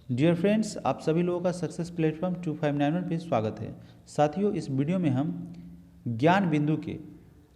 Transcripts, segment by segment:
Dear friends, आप सभी लोगों का सक्सेस प्लेटफॉर्म 2591 पे स्वागत है। साथियों, इस वीडियो में हम ज्ञान बिंदु के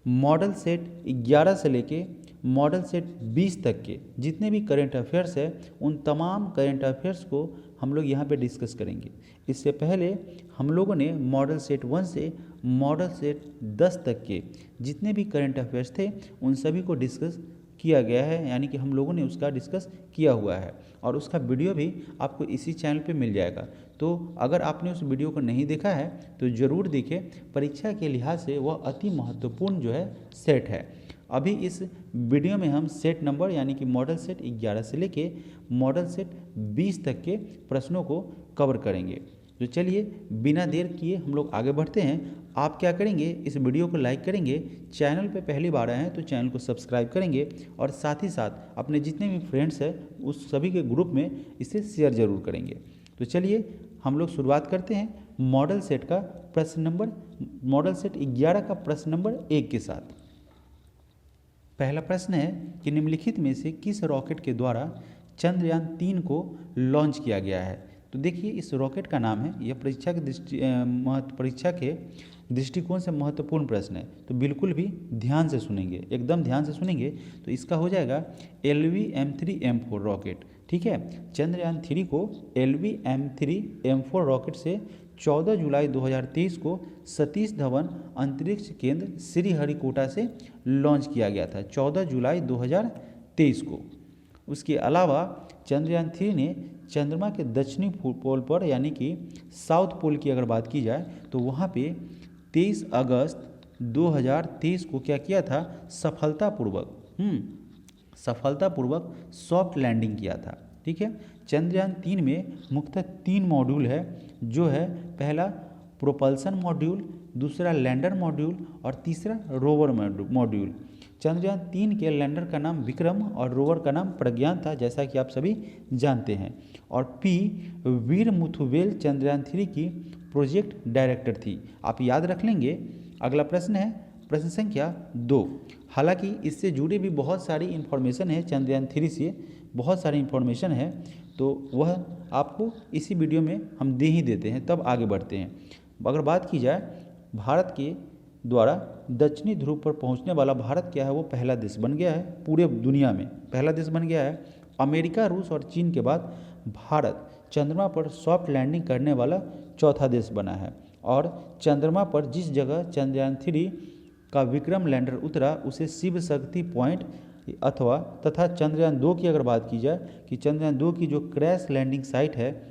मॉडल सेट 11 से लेके मॉडल सेट 20 तक के जितने भी करेंट अफेयर्स है उन तमाम करेंट अफेयर्स को हम लोग यहाँ पे डिस्कस करेंगे। इससे पहले हम लोगों ने मॉडल सेट 1 से मॉडल सेट 10 तक के जितने भी करेंट अफेयर्स थे उन सभी को डिस्कस किया गया है, यानी कि हम लोगों ने उसका डिस्कस किया हुआ है और उसका वीडियो भी आपको इसी चैनल पे मिल जाएगा। तो अगर आपने उस वीडियो को नहीं देखा है तो ज़रूर देखें, परीक्षा के लिहाज से वह अति महत्वपूर्ण जो है सेट है। अभी इस वीडियो में हम सेट नंबर यानी कि मॉडल सेट 11 से लेके मॉडल सेट 20 तक के प्रश्नों को कवर करेंगे। तो चलिए बिना देर किए हम लोग आगे बढ़ते हैं। आप क्या करेंगे, इस वीडियो को लाइक करेंगे, चैनल पे पहली बार आए हैं तो चैनल को सब्सक्राइब करेंगे और साथ ही साथ अपने जितने भी फ्रेंड्स हैं उस सभी के ग्रुप में इसे शेयर जरूर करेंगे। तो चलिए हम लोग शुरुआत करते हैं मॉडल सेट का प्रश्न नंबर मॉडल सेट 11 का प्रश्न नंबर 1 के साथ। पहला प्रश्न है कि निम्नलिखित में से किस रॉकेट के द्वारा चंद्रयान 3 को लॉन्च किया गया है। तो देखिए इस रॉकेट का नाम है, यह परीक्षा के दृष्टिकोण से महत्वपूर्ण प्रश्न है, तो बिल्कुल भी ध्यान से सुनेंगे, एकदम ध्यान से सुनेंगे। तो इसका हो जाएगा LV-M3-M4 रॉकेट। ठीक है, चंद्रयान 3 को LV-M3-M4 रॉकेट से 14 जुलाई 2023 को सतीश धवन अंतरिक्ष केंद्र श्रीहरिकोटा से लॉन्च किया गया था, 14 जुलाई 2023 को। उसके अलावा चंद्रयान 3 ने चंद्रमा के दक्षिणी पोल पर यानी कि साउथ पोल की अगर बात की जाए तो वहाँ पे 23 अगस्त 2023 को क्या किया था, सफलतापूर्वक सॉफ्ट लैंडिंग किया था। ठीक है, चंद्रयान 3 में मुख्यतः 3 मॉड्यूल है, जो है पहला प्रोपल्सन मॉड्यूल, दूसरा लैंडर मॉड्यूल और तीसरा रोवर मॉड्यूल। चंद्रयान 3 के लैंडर का नाम विक्रम और रोवर का नाम प्रज्ञान था, जैसा कि आप सभी जानते हैं। और पी वीर मुथुवेल चंद्रयान 3 की प्रोजेक्ट डायरेक्टर थी, आप याद रख लेंगे। अगला प्रश्न है प्रश्न संख्या 2। हालांकि इससे जुड़ी भी बहुत सारी इन्फॉर्मेशन है, चंद्रयान 3 से बहुत सारी इन्फॉर्मेशन है, तो वह आपको इसी वीडियो में हम दे ही देते हैं। तब आगे बढ़ते हैं। अगर बात की जाए भारत के द्वारा दक्षिणी ध्रुव पर पहुंचने वाला भारत क्या है, वो पहला देश बन गया है, पूरे दुनिया में पहला देश बन गया है। अमेरिका, रूस और चीन के बाद भारत चंद्रमा पर सॉफ्ट लैंडिंग करने वाला चौथा देश बना है। और चंद्रमा पर जिस जगह चंद्रयान 3 का विक्रम लैंडर उतरा उसे शिव शक्ति पॉइंट तथा चंद्रयान 2 की अगर बात की जाए कि चंद्रयान 2 की जो क्रैश लैंडिंग साइट है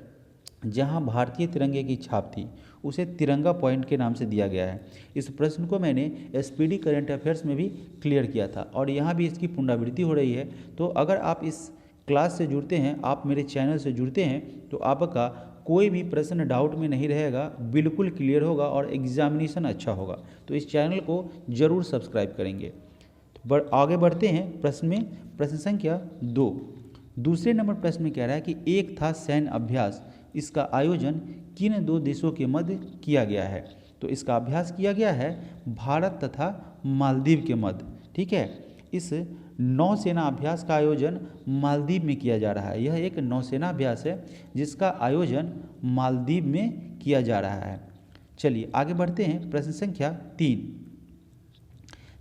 जहां भारतीय तिरंगे की छाप थी उसे तिरंगा पॉइंट के नाम से दिया गया है। इस प्रश्न को मैंने SPD करेंट अफेयर्स में भी क्लियर किया था और यहाँ भी इसकी पुनरावृत्ति हो रही है। तो अगर आप इस क्लास से जुड़ते हैं, आप मेरे चैनल से जुड़ते हैं, तो आपका कोई भी प्रश्न डाउट में नहीं रहेगा, बिल्कुल क्लियर होगा और एग्जामिनेशन अच्छा होगा। तो इस चैनल को ज़रूर सब्सक्राइब करेंगे। तो आगे बढ़ते हैं प्रश्न में, प्रश्न संख्या 2। दूसरे नंबर प्रश्न में कह रहा है कि एक था सैन्य अभ्यास, इसका आयोजन किन 2 देशों के मध्य किया गया है। तो इसका अभ्यास किया गया है भारत तथा मालदीव के मध्य। ठीक है, इस नौसेना अभ्यास का आयोजन मालदीव में किया जा रहा है। यह एक नौसेना अभ्यास है जिसका आयोजन मालदीव में किया जा रहा है। चलिए आगे बढ़ते हैं प्रश्न संख्या 3।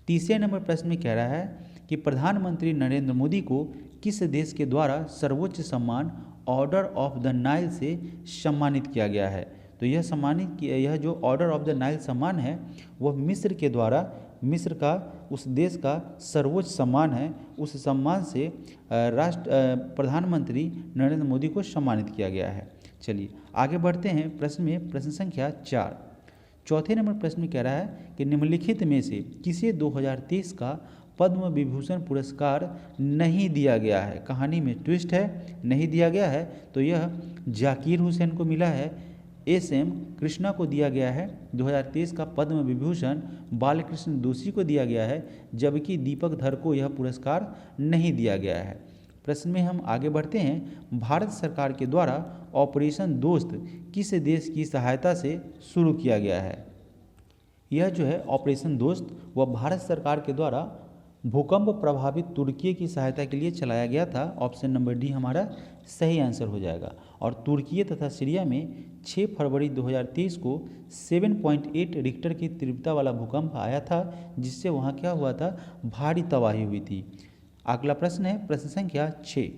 तीसरे नंबर प्रश्न में कह रहा है कि प्रधानमंत्री नरेंद्र मोदी को किस देश के द्वारा सर्वोच्च सम्मान ऑर्डर ऑफ द नाइल से सम्मानित किया गया है। तो यह जो ऑर्डर ऑफ द नाइल सम्मान है वह मिस्र के द्वारा, मिस्र का उस देश का सर्वोच्च सम्मान है, उस सम्मान से प्रधानमंत्री नरेंद्र मोदी को सम्मानित किया गया है। चलिए आगे बढ़ते हैं प्रश्न में, प्रश्न संख्या 4। चौथे नंबर प्रश्न में कह रहा है कि निम्नलिखित में से किसे 2023 का पद्म विभूषण पुरस्कार नहीं दिया गया है। कहानी में ट्विस्ट है, नहीं दिया गया है, तो यह जाकिर हुसैन को मिला है, SM कृष्णा को दिया गया है। 2023 का पद्म विभूषण बालकृष्ण दोषी को दिया गया है, जबकि दीपक धर को यह पुरस्कार नहीं दिया गया है। प्रश्न में हम आगे बढ़ते हैं। भारत सरकार के द्वारा ऑपरेशन दोस्त किस देश की सहायता से शुरू किया गया है। यह जो है ऑपरेशन दोस्त वह भारत सरकार के द्वारा भूकंप प्रभावित तुर्की की सहायता के लिए चलाया गया था। ऑप्शन नंबर डी हमारा सही आंसर हो जाएगा। और तुर्की तथा सीरिया में 6 फरवरी 2023 को 7.8 रिक्टर की तीव्रता वाला भूकंप आया था, जिससे वहाँ क्या हुआ था, भारी तबाही हुई थी। अगला प्रश्न है प्रश्न संख्या 6,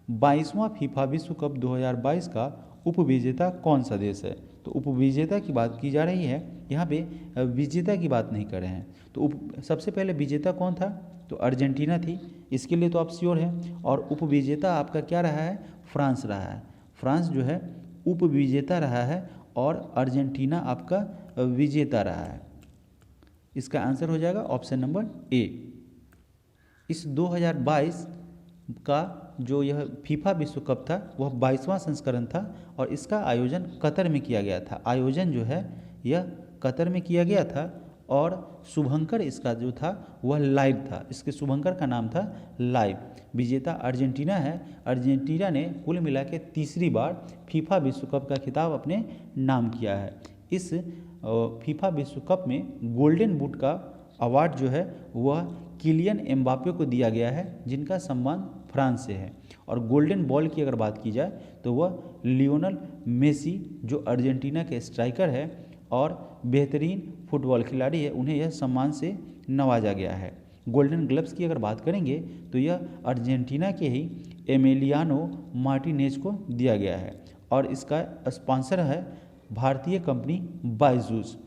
22वां फीफा विश्व कप 2022 का उपविजेता कौन सा देश है। तो उपविजेता की बात की जा रही है, यहाँ पे विजेता की बात नहीं कर रहे हैं। तो सबसे पहले विजेता कौन था, तो अर्जेंटीना थी, इसके लिए तो आप श्योर हैं। और उपविजेता आपका क्या रहा है, फ्रांस रहा है। फ्रांस जो है उपविजेता रहा है और अर्जेंटीना आपका विजेता रहा है। इसका आंसर हो जाएगा ऑप्शन नंबर ए। इस 2022 का जो यह फीफा विश्व कप था वह 22वां संस्करण था और इसका आयोजन कतर में किया गया था। आयोजन जो है यह कतर में किया गया था और शुभंकर इसका जो था वह लाइव था। इसके शुभंकर का नाम था लाइव। विजेता अर्जेंटीना है। अर्जेंटीना ने कुल मिला के तीसरी बार फीफा विश्व कप का खिताब अपने नाम किया है। इस फीफा विश्व कप में गोल्डन बूट का अवार्ड जो है वह किलियन एम्बापे को दिया गया है, जिनका सम्मान फ्रांस से है। और गोल्डन बॉल की अगर बात की जाए तो वह लियोनल मेसी जो अर्जेंटीना के स्ट्राइकर है और बेहतरीन फुटबॉल खिलाड़ी है, उन्हें यह सम्मान से नवाजा गया है। गोल्डन ग्लव्स की अगर बात करेंगे तो यह अर्जेंटीना के ही एमिलियानो मार्टिनेज को दिया गया है और इसका स्पॉन्सर है भारतीय कंपनी बायजूस।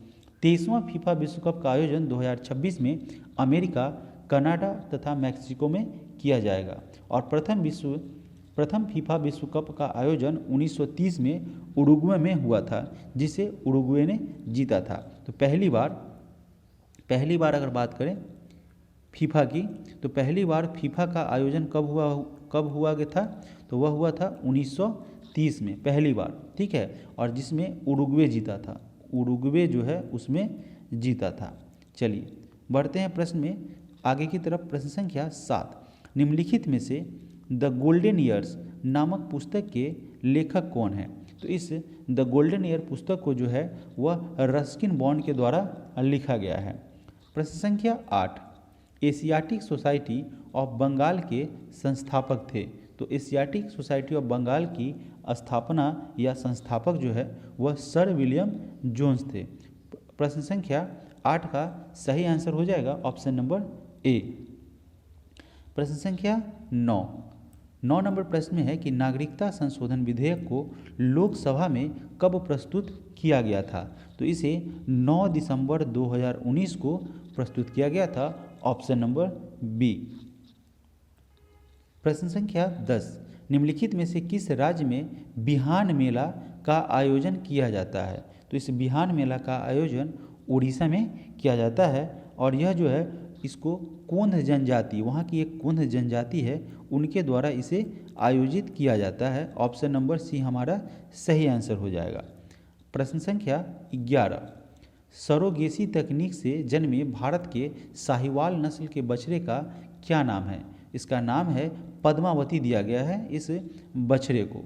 23वां फीफा विश्व कप का आयोजन 2026 में अमेरिका, कनाडा तथा मैक्सिको में किया जाएगा। और प्रथम फीफा विश्व कप का आयोजन 1930 में उरुग्वे में हुआ था, जिसे उरुग्वे ने जीता था। तो पहली बार अगर बात करें फीफा की, तो पहली बार फीफा का आयोजन कब हुआ गया था, तो वह हुआ था 1930 में पहली बार, ठीक है। और जिसमें उरुग्वे जीता था, उरुग्वे जो है उसमें जीता था। चलिए बढ़ते हैं प्रश्न में आगे की तरफ। प्रश्न संख्या 7, निम्नलिखित में से द गोल्डन ईयर्स नामक पुस्तक के लेखक कौन है। तो इस द गोल्डन ईयर पुस्तक को जो है वह रस्किन बॉन्ड के द्वारा लिखा गया है। प्रश्न संख्या 8, एशियाटिक सोसाइटी ऑफ बंगाल के संस्थापक थे। तो एशियाटिक सोसाइटी ऑफ बंगाल की स्थापना या संस्थापक जो है वह सर विलियम जोन्स थे। प्रश्न संख्या 8 का सही आंसर हो जाएगा ऑप्शन नंबर ए। प्रश्न संख्या 9 नंबर प्रश्न में है कि नागरिकता संशोधन विधेयक को लोकसभा में कब प्रस्तुत किया गया था। तो इसे 9 दिसंबर 2019 को प्रस्तुत किया गया था, ऑप्शन नंबर बी। प्रश्न संख्या 10, निम्नलिखित में से किस राज्य में बिहान मेला का आयोजन किया जाता है। तो इस बिहान मेला का आयोजन उड़ीसा में किया जाता है और यह जो है इसको कोंध जनजाति, वहाँ की एक कोंध जनजाति है, उनके द्वारा इसे आयोजित किया जाता है। ऑप्शन नंबर सी हमारा सही आंसर हो जाएगा। प्रश्न संख्या 11, सरोगेसी तकनीक से जन्मे भारत के साहिवाल नस्ल के बछड़े का क्या नाम है। इसका नाम है पद्मावती दिया गया है इस बछड़े को।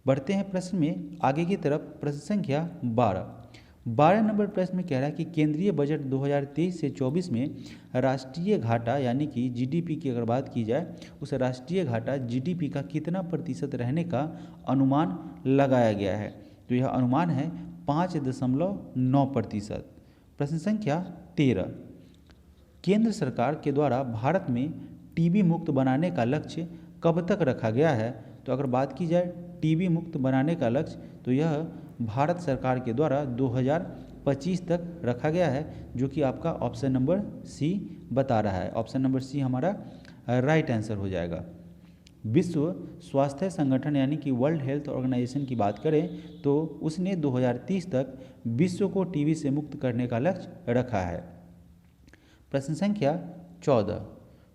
बढ़ते हैं प्रश्न में आगे की तरफ। प्रश्न संख्या 12 नंबर प्रश्न में कह रहा है कि केंद्रीय बजट 2023 से 24 में राष्ट्रीय घाटा यानी कि जीडीपी की अगर बात की जाए, उस राष्ट्रीय घाटा जीडीपी का कितना प्रतिशत रहने का अनुमान लगाया गया है। तो यह अनुमान है 5.9%। प्रश्न संख्या 13, केंद्र सरकार के द्वारा भारत में टीबी मुक्त बनाने का लक्ष्य कब तक रखा गया है। तो अगर बात की जाए टीबी मुक्त बनाने का लक्ष्य, तो यह भारत सरकार के द्वारा 2025 तक रखा गया है, जो कि आपका ऑप्शन नंबर सी बता रहा है। ऑप्शन नंबर सी हमारा राइट आंसर हो जाएगा। विश्व स्वास्थ्य संगठन यानी कि वर्ल्ड हेल्थ ऑर्गेनाइजेशन की बात करें तो उसने 2030 तक विश्व को टीबी से मुक्त करने का लक्ष्य रखा है। प्रश्न संख्या 14,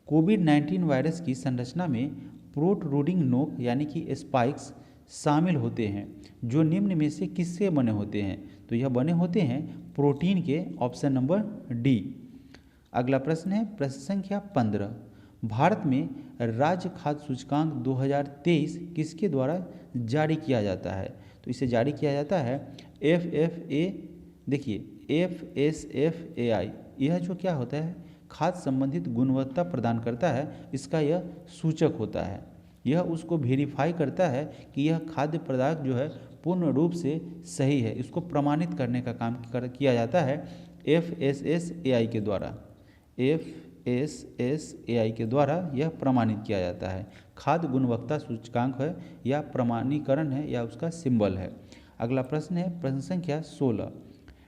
कोविड-19 वायरस की संरचना में प्रोट्रूडिंग नोक यानी कि स्पाइक्स शामिल होते हैं, जो निम्न में से किससे बने होते हैं। तो यह बने होते हैं प्रोटीन के, ऑप्शन नंबर डी। अगला प्रश्न है प्रश्न संख्या 15, भारत में राज्य खाद्य सूचकांक 2023 किसके द्वारा जारी किया जाता है। तो इसे जारी किया जाता है FFA, देखिए FSFAI, यह जो क्या होता है खाद्य संबंधित गुणवत्ता प्रदान करता है, इसका यह सूचक होता है। यह उसको वेरीफाई करता है कि यह खाद्य पदार्थ जो है पूर्ण रूप से सही है। इसको प्रमाणित करने का काम किया जाता है FSSAI के द्वारा। FSSAI के द्वारा यह प्रमाणित किया जाता है। खाद्य गुणवत्ता सूचकांक है या प्रमाणीकरण है या उसका सिंबल है। अगला प्रश्न है प्रश्न संख्या 16।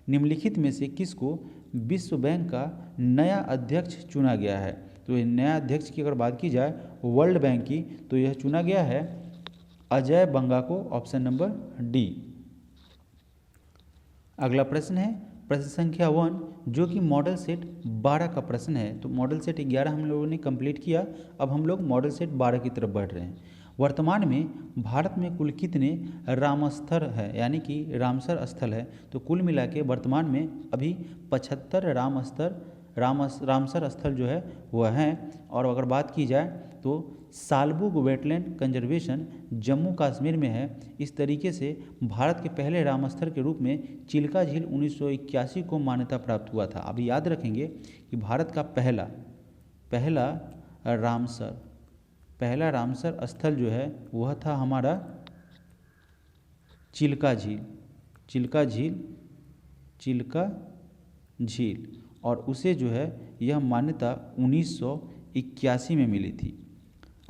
निम्नलिखित में से किसको विश्व बैंक का नया अध्यक्ष चुना गया है? तो ये नया अध्यक्ष की अगर बात की जाए वर्ल्ड बैंक की, तो यह चुना गया है अजय बंगा को, ऑप्शन नंबर डी। अगला प्रश्न है प्रश्न संख्या 1, जो कि मॉडल सेट 12 का प्रश्न है। तो मॉडल सेट 11 हम लोगों ने कंप्लीट किया, अब हम लोग मॉडल सेट 12 की तरफ बढ़ रहे हैं। वर्तमान में भारत में कुल कितने रामस्थल है, यानी कि रामसर स्थल है? तो कुल मिला के वर्तमान में अभी 75 रामसर स्थल जो है वह हैं। और अगर बात की जाए तो सालबुग वेटलैंड कंजर्वेशन जम्मू कश्मीर में है। इस तरीके से भारत के पहले रामस्थल के रूप में चिल्का झील 1981 को मान्यता प्राप्त हुआ था। अभी याद रखेंगे कि भारत का पहला रामसर स्थल जो है वह था हमारा चिल्का झील, और उसे जो है यह मान्यता 1981 में मिली थी।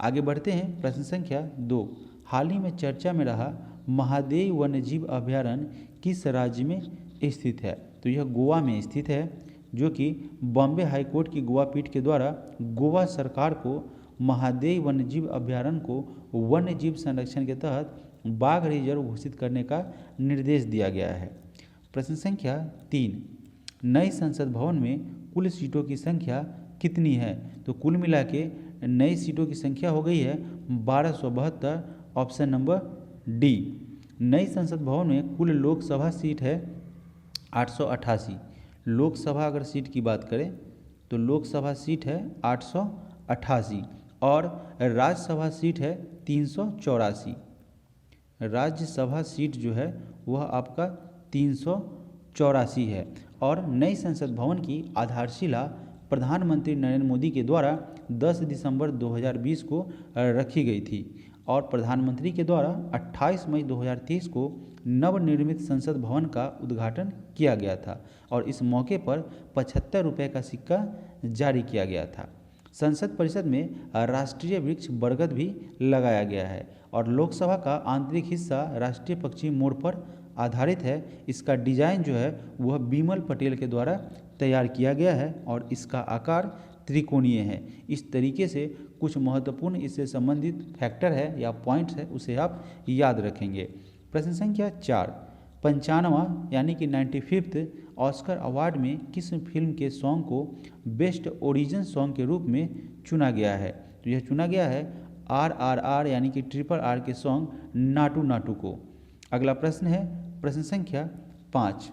आगे बढ़ते हैं प्रश्न संख्या 2। हाल ही में चर्चा में रहा महादेव वन्यजीव अभयारण्य किस राज्य में स्थित है? तो यह गोवा में स्थित है, जो कि बॉम्बे हाई कोर्ट की गोवा पीठ के द्वारा गोवा सरकार को महादेव वन्यजीव अभयारण्य को वन्यजीव संरक्षण के तहत बाघ रिजर्व घोषित करने का निर्देश दिया गया है। प्रश्न संख्या 3। नई संसद भवन में कुल सीटों की संख्या कितनी है? तो कुल मिला के नई सीटों की संख्या हो गई है 1272, ऑप्शन नंबर डी। नई संसद भवन में कुल लोकसभा सीट है 888। लोकसभा अगर सीट की बात करें तो लोकसभा सीट है 888 और राज्यसभा सीट है 384। राज्यसभा सीट जो है वह आपका 384 है। और नई संसद भवन की आधारशिला प्रधानमंत्री नरेंद्र मोदी के द्वारा 10 दिसंबर 2020 को रखी गई थी और प्रधानमंत्री के द्वारा 28 मई 2023 को नवनिर्मित संसद भवन का उद्घाटन किया गया था और इस मौके पर 75 रुपये का सिक्का जारी किया गया था। संसद परिसर में राष्ट्रीय वृक्ष बरगद भी लगाया गया है और लोकसभा का आंतरिक हिस्सा राष्ट्रीय पक्षी मोड़ पर आधारित है। इसका डिजाइन जो है वह बिमल पटेल के द्वारा तैयार किया गया है और इसका आकार त्रिकोणीय है। इस तरीके से कुछ महत्वपूर्ण इससे संबंधित फैक्टर है या पॉइंट्स है, उसे आप याद रखेंगे। प्रश्न संख्या 4। 95वां यानी कि 95th ऑस्कर अवार्ड में किस फिल्म के सॉन्ग को बेस्ट ओरिजिन सॉन्ग के रूप में चुना गया है? तो यह चुना गया है RRR यानी कि RRR के सॉन्ग नाटू नाटू को। अगला प्रश्न है प्रश्न संख्या 5।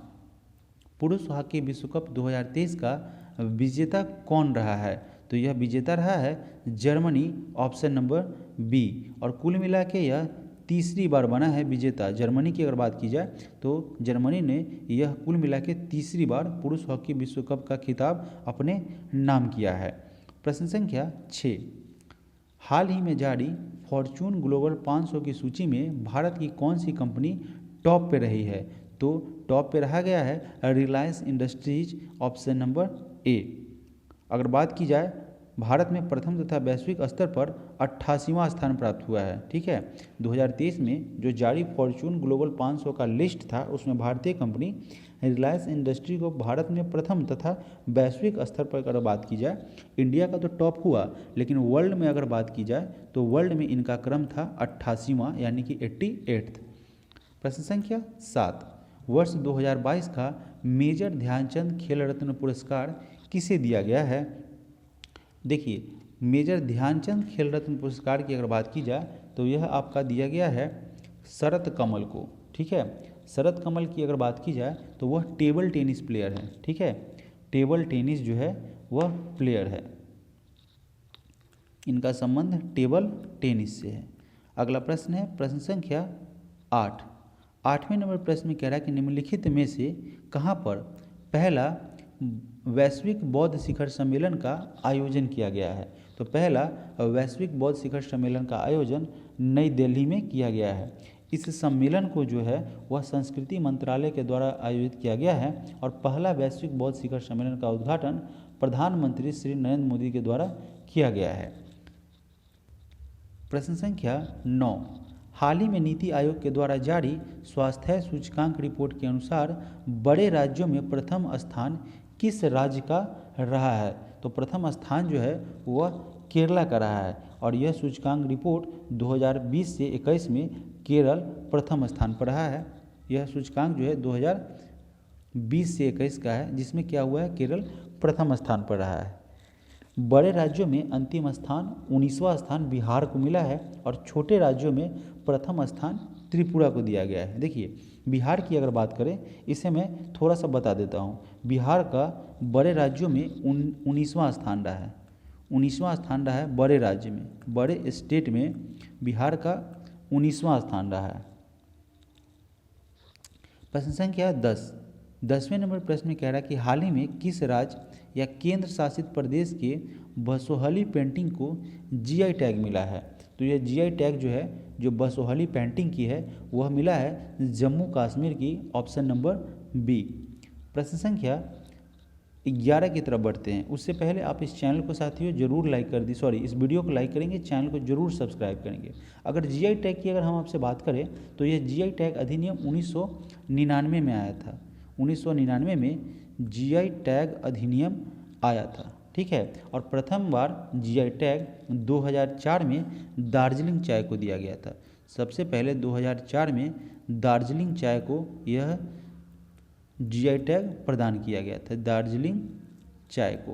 पुरुष हॉकी विश्व कप 2023 का विजेता कौन रहा है? तो यह विजेता रहा है जर्मनी, ऑप्शन नंबर बी। और कुल मिला के यह तीसरी बार बना है विजेता। जर्मनी की अगर बात की जाए तो जर्मनी ने यह कुल मिला के तीसरी बार पुरुष हॉकी विश्व कप का खिताब अपने नाम किया है। प्रश्न संख्या 6। हाल ही में जारी फॉर्च्यून ग्लोबल 500 की सूची में भारत की कौन सी कंपनी टॉप पे रही है? तो टॉप पे रहा गया है Reliance industries, option number A. अगर बात की जाए भारत में प्रथम तथा वैश्विक स्तर पर 88वां स्थान प्राप्त हुआ है। ठीक है, 2023 में जो जारी फॉर्च्यून ग्लोबल 500 का लिस्ट था उसमें भारतीय कंपनी रिलायंस इंडस्ट्री को भारत में प्रथम तथा वैश्विक स्तर पर अगर बात की जाए इंडिया का तो टॉप हुआ, लेकिन वर्ल्ड में अगर बात की जाए तो वर्ल्ड में इनका क्रम था 88वां यानी कि 88th। प्रश्न संख्या 7। वर्ष 2022 का मेजर ध्यानचंद खेल रत्न पुरस्कार किसे दिया गया है? देखिए, मेजर ध्यानचंद खेल रत्न पुरस्कार की अगर बात की जाए तो यह आपका दिया गया है शरत कमल को। ठीक है, शरत कमल की अगर बात की जाए तो वह टेबल टेनिस प्लेयर है। ठीक है, टेबल टेनिस जो है वह प्लेयर है, इनका संबंध टेबल टेनिस से है। अगला प्रश्न है प्रश्न संख्या 8। 8वें नंबर प्रश्न में कह रहा है कि निम्नलिखित में से कहाँ पर पहला वैश्विक बौद्ध शिखर सम्मेलन का आयोजन किया गया है? तो पहला वैश्विक बौद्ध शिखर सम्मेलन का आयोजन नई दिल्ली में किया गया है। इस सम्मेलन को जो है वह संस्कृति मंत्रालय के द्वारा आयोजित किया गया है और पहला वैश्विक बौद्ध शिखर सम्मेलन का उद्घाटन प्रधानमंत्री श्री नरेंद्र मोदी के द्वारा किया गया है। प्रश्न संख्या 9, हाल ही में नीति आयोग के द्वारा जारी स्वास्थ्य सूचकांक रिपोर्ट के अनुसार बड़े राज्यों में प्रथम स्थान किस राज्य का रहा है? तो प्रथम स्थान जो है वह केरला का रहा है और यह सूचकांक रिपोर्ट 2020 से 21 में केरल प्रथम स्थान पर रहा है। यह सूचकांक जो है 2020 से 21 का है, जिसमें क्या हुआ है, केरल प्रथम स्थान पर रहा है। बड़े राज्यों में अंतिम स्थान 19वां स्थान बिहार को मिला है और छोटे राज्यों में प्रथम स्थान त्रिपुरा को दिया गया है। देखिए बिहार की अगर बात करें, इसे मैं थोड़ा सा बता देता हूँ। बिहार का बड़े राज्यों में 19वां स्थान रहा है, 19वां स्थान रहा है बड़े राज्य में, बड़े स्टेट में बिहार का 19वां स्थान रहा है। प्रश्न संख्या 10, 10वें नंबर प्रश्न में कह रहा है कि हाल ही में किस राज्य या केंद्र शासित प्रदेश के बसोहली पेंटिंग को जीआई टैग मिला है? तो यह जीआई टैग जो है, जो बसोहली पेंटिंग की है, वह मिला है जम्मू कश्मीर की, ऑप्शन नंबर बी। प्रश्न संख्या 11 की तरफ बढ़ते हैं। उससे पहले आप इस चैनल को साथियों जरूर लाइक कर दी, इस वीडियो को लाइक करेंगे, चैनल को जरूर सब्सक्राइब करेंगे। अगर जीआई टैग की अगर हम आपसे बात करें तो यह जीआई टैग अधिनियम 1999 में आया था। 1999 में जीआई टैग अधिनियम आया था, ठीक है। और प्रथम बार जीआई टैग 2004 में दार्जिलिंग चाय को दिया गया था। सबसे पहले 2004 में दार्जिलिंग चाय को यह जीआई टैग प्रदान किया गया था, दार्जिलिंग चाय को।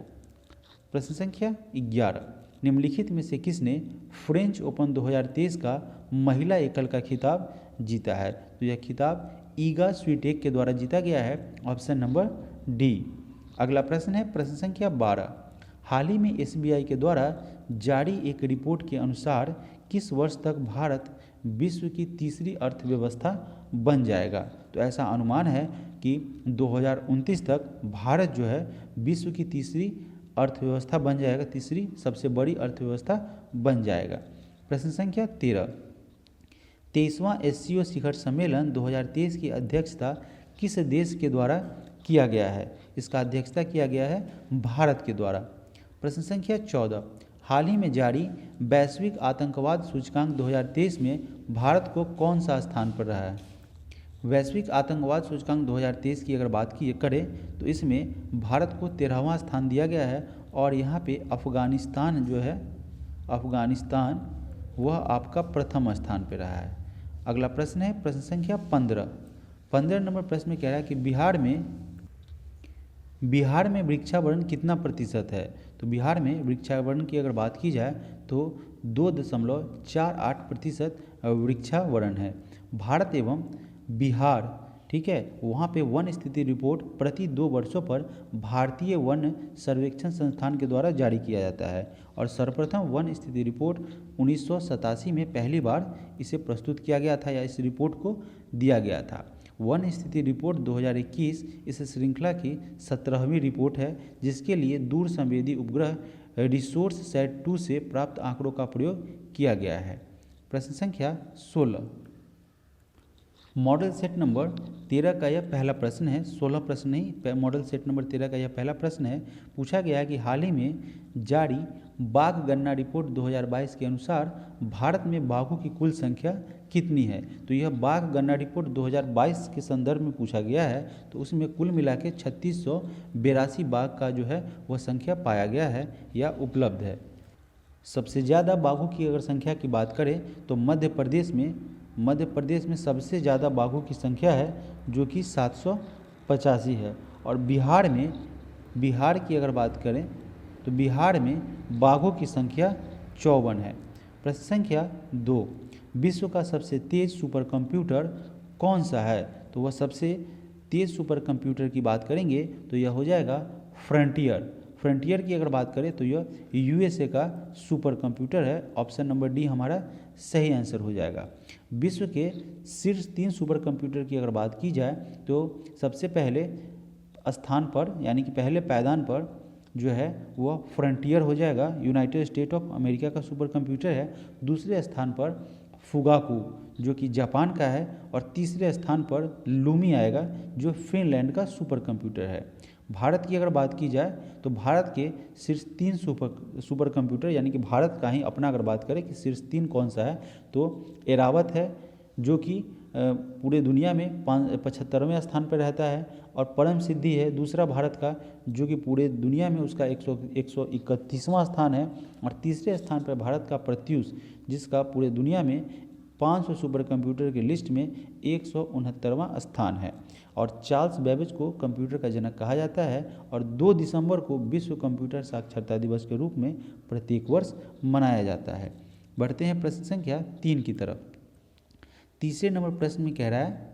प्रश्न संख्या 11, निम्नलिखित में से किसने फ्रेंच ओपन 2023 का महिला एकल का खिताब जीता है? तो यह खिताब ईगा स्वीटेक के द्वारा जीता गया है, ऑप्शन नंबर डी। अगला प्रश्न है प्रश्न संख्या 12, हाल ही में एसबीआई के द्वारा जारी एक रिपोर्ट के अनुसार किस वर्ष तक भारत विश्व की तीसरी अर्थव्यवस्था बन जाएगा? तो ऐसा अनुमान है कि 2029 तक भारत जो है विश्व की तीसरी अर्थव्यवस्था बन जाएगा, तीसरी सबसे बड़ी अर्थव्यवस्था बन जाएगा। प्रश्न संख्या 13, 23वां एससीओ शिखर सम्मेलन 2023 की अध्यक्षता किस देश के द्वारा किया गया है? इसका अध्यक्षता किया गया है भारत के द्वारा। प्रश्न संख्या 14, हाल ही में जारी वैश्विक आतंकवाद सूचकांक 2023 में भारत को कौन सा स्थान पर रहा है? वैश्विक आतंकवाद सूचकांक 2023 की अगर बात की करें तो इसमें भारत को 13वां स्थान दिया गया है और यहाँ पे अफ़गानिस्तान जो है, अफ़गानिस्तान वह आपका प्रथम स्थान पर रहा है। अगला प्रश्न है प्रश्न संख्या 15, 15 नंबर प्रश्न में कह रहा है कि बिहार में वृक्षावरण कितना प्रतिशत है? तो बिहार में वृक्षावरण की अगर बात की जाए तो 2.48% वृक्षावरण है। भारत एवं बिहार, ठीक है, वहाँ पे वन स्थिति रिपोर्ट प्रति 2 वर्षों पर भारतीय वन सर्वेक्षण संस्थान के द्वारा जारी किया जाता है और सर्वप्रथम वन स्थिति रिपोर्ट 1987 में पहली बार इसे प्रस्तुत किया गया था या इस रिपोर्ट को दिया गया था। वन स्थिति रिपोर्ट 2021 इस श्रृंखला की 17वीं रिपोर्ट है, जिसके लिए दूर संवेदी उपग्रह रिसोर्स सेट 2 से प्राप्त आंकड़ों का प्रयोग किया गया है। प्रश्न संख्या 16, मॉडल सेट नंबर 13 का यह पहला प्रश्न है, 16 प्रश्न नहीं, मॉडल सेट नंबर 13 का यह पहला प्रश्न है। पूछा गया है कि हाल ही में जारी बाघ गणना रिपोर्ट 2022 के अनुसार भारत में बाघों की कुल संख्या कितनी है? तो यह बाघ गणना रिपोर्ट 2022 के संदर्भ में पूछा गया है, तो उसमें कुल मिला के 3682 बाघ का जो है वह संख्या पाया गया है या उपलब्ध है। सबसे ज़्यादा बाघों की अगर संख्या की बात करें तो मध्य प्रदेश में सबसे ज़्यादा बाघों की संख्या है जो कि 785 है और बिहार की अगर बात करें तो बिहार में बाघों की संख्या 54 है। प्रश्न संख्या 2, विश्व का सबसे तेज सुपर कंप्यूटर कौन सा है? तो वह सबसे तेज सुपर कंप्यूटर की बात करेंगे तो यह हो जाएगा फ्रंटियर की अगर बात करें तो यह यूएसए का सुपर कंप्यूटर है, ऑप्शन नंबर डी हमारा सही आंसर हो जाएगा। विश्व के शीर्ष 3 सुपर कंप्यूटर की अगर बात की जाए तो सबसे पहले स्थान पर यानी कि पहले पायदान पर जो है वह फ्रंटियर हो जाएगा, यूनाइटेड स्टेट ऑफ अमेरिका का सुपर कंप्यूटर है। दूसरे स्थान पर फुगाकू जो कि जापान का है, और तीसरे स्थान पर लूमी आएगा जो फिनलैंड का सुपर कंप्यूटर है। भारत की अगर बात की जाए तो भारत के शीर्ष 3 सुपर कंप्यूटर, यानी कि भारत का ही अपना अगर बात करें कि शीर्ष 3 कौन सा है, तो एरावत है जो कि पूरे दुनिया में 75वें स्थान पर रहता है, और परम सिद्धि है दूसरा भारत का जो कि पूरे दुनिया में उसका 131वां स्थान है। और तीसरे स्थान पर भारत का प्रत्यूष जिसका पूरे दुनिया में 500 सुपर कंप्यूटर की लिस्ट में 169वां स्थान है। और चार्ल्स बेबेज को कंप्यूटर का जनक कहा जाता है, और 2 दिसंबर को विश्व कंप्यूटर साक्षरता दिवस के रूप में प्रत्येक वर्ष मनाया जाता है। बढ़ते हैं प्रश्न संख्या 3 की तरफ। तीसरे नंबर प्रश्न में कह रहा है,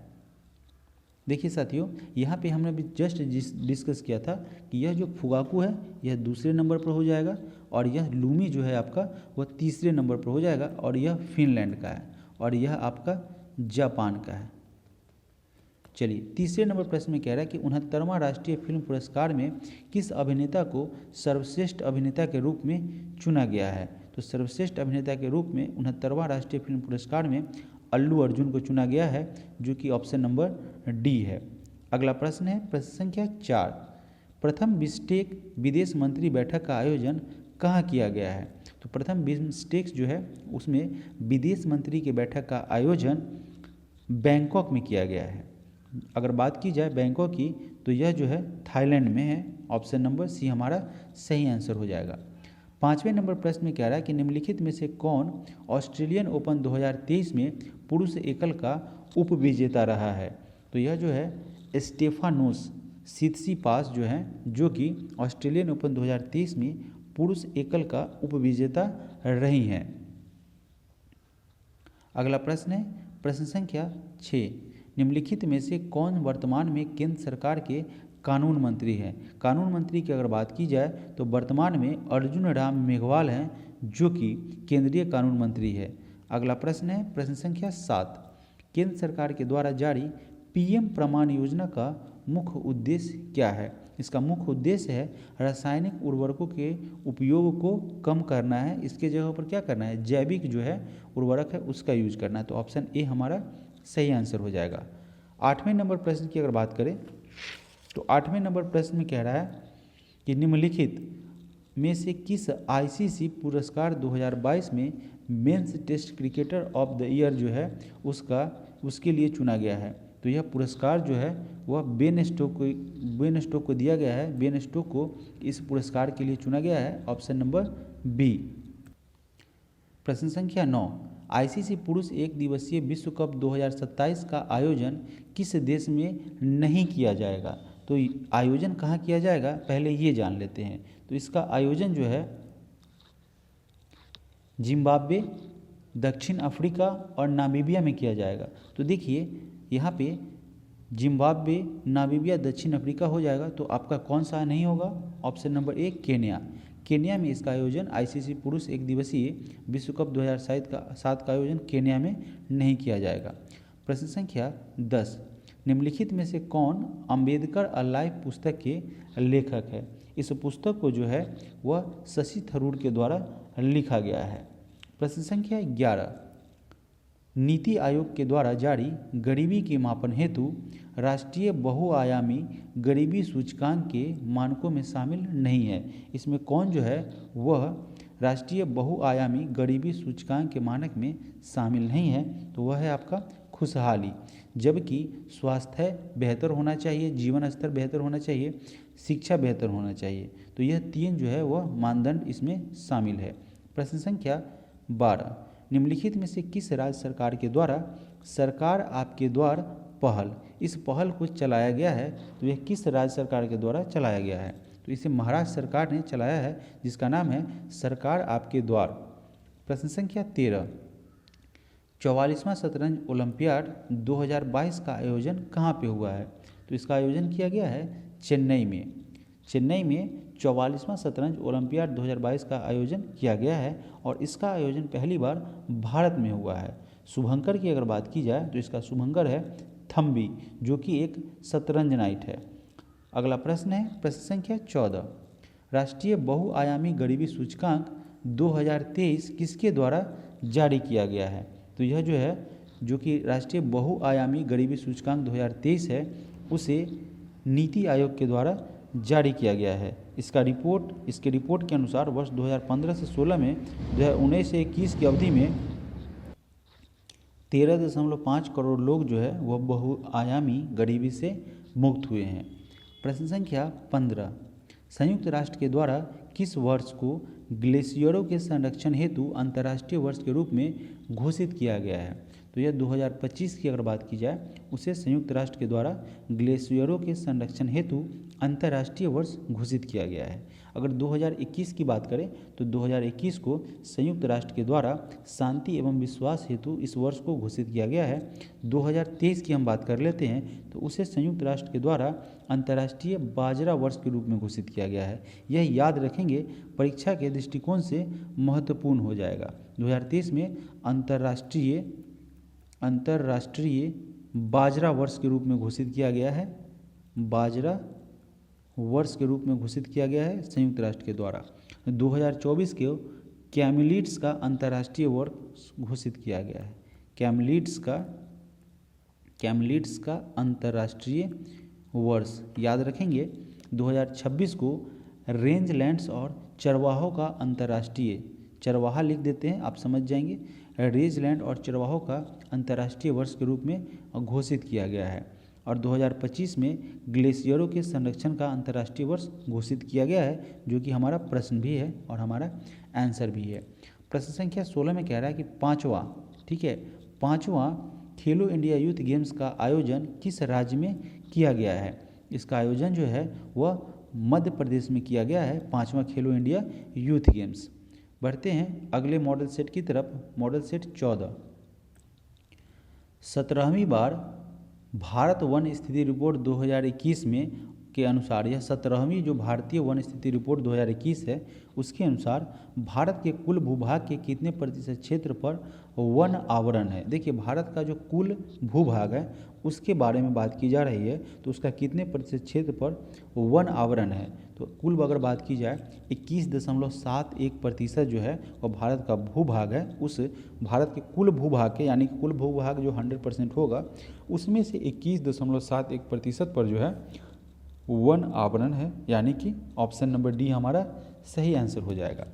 देखिए साथियों, यहाँ पे हमने अभी जस्ट डिस्कस किया था कि यह जो फुगाकू है यह दूसरे नंबर पर हो जाएगा, और यह लूमी जो है आपका वह तीसरे नंबर पर हो जाएगा, और यह फिनलैंड का है, और यह आपका जापान का है। चलिए तीसरे नंबर प्रश्न में कह रहा है कि 69वां राष्ट्रीय फिल्म पुरस्कार में किस अभिनेता को सर्वश्रेष्ठ अभिनेता के रूप में चुना गया है। तो सर्वश्रेष्ठ अभिनेता के रूप में 69वां राष्ट्रीय फिल्म पुरस्कार में अल्लू अर्जुन को चुना गया है, जो कि ऑप्शन नंबर डी है। अगला प्रश्न है प्रश्न संख्या 4। प्रथम बिस्टेक विदेश मंत्री बैठक का आयोजन कहाँ किया गया है। तो प्रथम बिस्टेक जो है उसमें विदेश मंत्री की बैठक का आयोजन बैंकॉक में किया गया है। अगर बात की जाए बैंकॉक की तो यह जो है थाईलैंड में है, ऑप्शन नंबर सी हमारा सही आंसर हो जाएगा। 5वें नंबर प्रश्न में कह रहा है कि निम्नलिखित में से कौन ऑस्ट्रेलियन ओपन 2023 में पुरुष एकल का उप विजेता रहा है। तो यह जो है स्टेफानोस सित्सिपास जो है, जो कि ऑस्ट्रेलियन ओपन 2023 में पुरुष एकल का उप विजेता रही हैं। अगला प्रश्न है प्रश्न संख्या 6। निम्नलिखित में से कौन वर्तमान में केंद्र सरकार के कानून मंत्री हैं। कानून मंत्री की अगर बात की जाए तो वर्तमान में अर्जुन राम मेघवाल हैं, जो कि केंद्रीय कानून मंत्री है। अगला प्रश्न है प्रश्न संख्या 7। केंद्र सरकार के द्वारा जारी पीएम प्रमाण योजना का मुख्य उद्देश्य क्या है। इसका मुख्य उद्देश्य है रासायनिक उर्वरकों के उपयोग को कम करना है, इसके जगह पर क्या करना है, जैविक जो है उर्वरक है उसका यूज करना है। तो ऑप्शन ए हमारा सही आंसर हो जाएगा। 8वें नंबर प्रश्न की अगर बात करें तो 8वें नंबर प्रश्न में कह रहा है कि निम्नलिखित में से किस आईसीसी पुरस्कार 2022 में men's test cricketer of the year जो है उसके लिए चुना गया है। तो यह पुरस्कार जो है वह बेन स्टोक को दिया गया है। बेन स्टोक को इस पुरस्कार के लिए चुना गया है, ऑप्शन नंबर बी। प्रश्न संख्या 9। आईसीसी पुरुष एक दिवसीय विश्व कप 2027 का आयोजन किस देश में नहीं किया जाएगा। तो आयोजन कहाँ किया जाएगा पहले ये जान लेते हैं। तो इसका आयोजन जो है जिम्बाब्वे, दक्षिण अफ्रीका और नामीबिया में किया जाएगा। तो देखिए यहाँ पे जिम्बाब्वे, नामीबिया, दक्षिण अफ्रीका हो जाएगा, तो आपका कौन सा नहीं होगा, option number A Kenya. Kenya में इसका आयोजन आईसीसी पुरुष एक दिवसीय विश्व कप 2007 का आयोजन केन्या में नहीं किया जाएगा। प्रश्न संख्या 10। निम्नलिखित में से कौन अंबेडकर अलाइव पुस्तक के लेखक है। इस पुस्तक को जो है वह शशि थरूर के द्वारा लिखा गया है। प्रश्न संख्या 11। नीति आयोग के द्वारा जारी गरीबी के मापन हेतु राष्ट्रीय बहुआयामी गरीबी सूचकांक के मानकों में शामिल नहीं है। इसमें कौन जो है वह राष्ट्रीय बहुआयामी गरीबी सूचकांक के मानक में शामिल नहीं है, तो वह है आपका खुशहाली। जबकि स्वास्थ्य बेहतर होना चाहिए, जीवन स्तर बेहतर होना चाहिए, शिक्षा बेहतर होना चाहिए। तो यह 3 जो है वह मानदंड इसमें शामिल है। प्रश्न संख्या 12। निम्नलिखित में से किस राज्य सरकार के द्वारा सरकार आपके द्वार पहल, इस पहल को चलाया गया है। तो यह किस राज्य सरकार के द्वारा चलाया गया है। तो इसे महाराष्ट्र सरकार ने चलाया है, जिसका नाम है सरकार आपके द्वार। प्रश्न संख्या 13। 44वां शतरंज ओलंपियाड 2022 का आयोजन कहाँ पे हुआ है। तो इसका आयोजन किया गया है चेन्नई में। चेन्नई में 44वां शतरंज ओलंपियाड 2022 का आयोजन किया गया है, और इसका आयोजन पहली बार भारत में हुआ है। शुभंकर की अगर बात की जाए तो इसका शुभंकर है थम्बी, जो कि एक शतरंज नाइट है। अगला प्रश्न है प्रश्न संख्या 14। राष्ट्रीय बहुआयामी गरीबी सूचकांक 2023 किसके द्वारा जारी किया गया है? तो यह जो है, जो कि राष्ट्रीय बहुआयामी गरीबी सूचकांक 2023 है, उसे नीति आयोग के द्वारा जारी किया गया है। इसके रिपोर्ट के अनुसार वर्ष 2015 से 16 में 2019 से 21 की अवधि में 13.5 करोड़ लोग जो है वह बहुआयामी गरीबी से मुक्त हुए हैं। प्रश्न संख्या 15, संयुक्त राष्ट्र के द्वारा किस वर्ष को ग्लेशियरों के संरक्षण हेतु अंतर्राष्ट्रीय वर्ष के रूप में घोषित किया गया है? तो यह 2025 की अगर बात की जाए, उसे संयुक्त राष्ट्र के द्वारा ग्लेशियरों के संरक्षण हेतु अंतर्राष्ट्रीय वर्ष घोषित किया गया है। अगर 2021 की बात करें तो 2021 को संयुक्त राष्ट्र के द्वारा शांति एवं विश्वास हेतु इस वर्ष को घोषित किया गया है। 2023 की हम बात कर लेते हैं तो उसे संयुक्त राष्ट्र के द्वारा अंतर्राष्ट्रीय बाजरा वर्ष के रूप में घोषित किया गया है। यह याद रखेंगे, परीक्षा के दृष्टिकोण से महत्वपूर्ण हो जाएगा। 2023 में अंतर्राष्ट्रीय बाजरा वर्ष के रूप में घोषित किया गया है। बाजरा वर्ष के रूप में घोषित किया गया है संयुक्त राष्ट्र के द्वारा। 2024 के कैमलिड्स का अंतर्राष्ट्रीय वर्ष घोषित किया गया है। कैमलिड्स का अंतर्राष्ट्रीय वर्ष याद रखेंगे। 2026 को रेंजलैंड्स और चरवाहों का अंतर्राष्ट्रीय, चरवाहा लिख देते हैं, आप समझ जाएंगे, रेंजलैंड और चरवाहों का अंतर्राष्ट्रीय वर्ष के रूप में घोषित किया गया है। और 2025 में ग्लेशियरों के संरक्षण का अंतर्राष्ट्रीय वर्ष घोषित किया गया है, जो कि हमारा प्रश्न भी है और हमारा आंसर भी है। प्रश्न संख्या 16 में कह रहा है कि पाँचवा खेलो इंडिया यूथ गेम्स का आयोजन किस राज्य में किया गया है? इसका आयोजन जो है वह मध्य प्रदेश में किया गया है, 5वां खेलो इंडिया यूथ गेम्स। बढ़ते हैं अगले मॉडल सेट की तरफ। मॉडल सेट 14, 17वीं बार भारत वन स्थिति रिपोर्ट 2021 में के अनुसार, यह 17वीं जो भारतीय वन स्थिति रिपोर्ट 2021 है, उसके अनुसार भारत के कुल भूभाग के कितने प्रतिशत क्षेत्र पर वन आवरण है? देखिए, भारत का जो कुल भूभाग है उसके बारे में बात की जा रही है, तो उसका कितने प्रतिशत क्षेत्र पर वन आवरण है? तो कुल अगर बात की जाए 21.71% जो है वह भारत का भूभाग है। उस भारत के कुल भूभाग के, यानी कुल भूभाग जो 100% होगा, उसमें से 21.71% पर जो है वन आवरण है, यानी कि ऑप्शन नंबर डी हमारा सही आंसर हो जाएगा।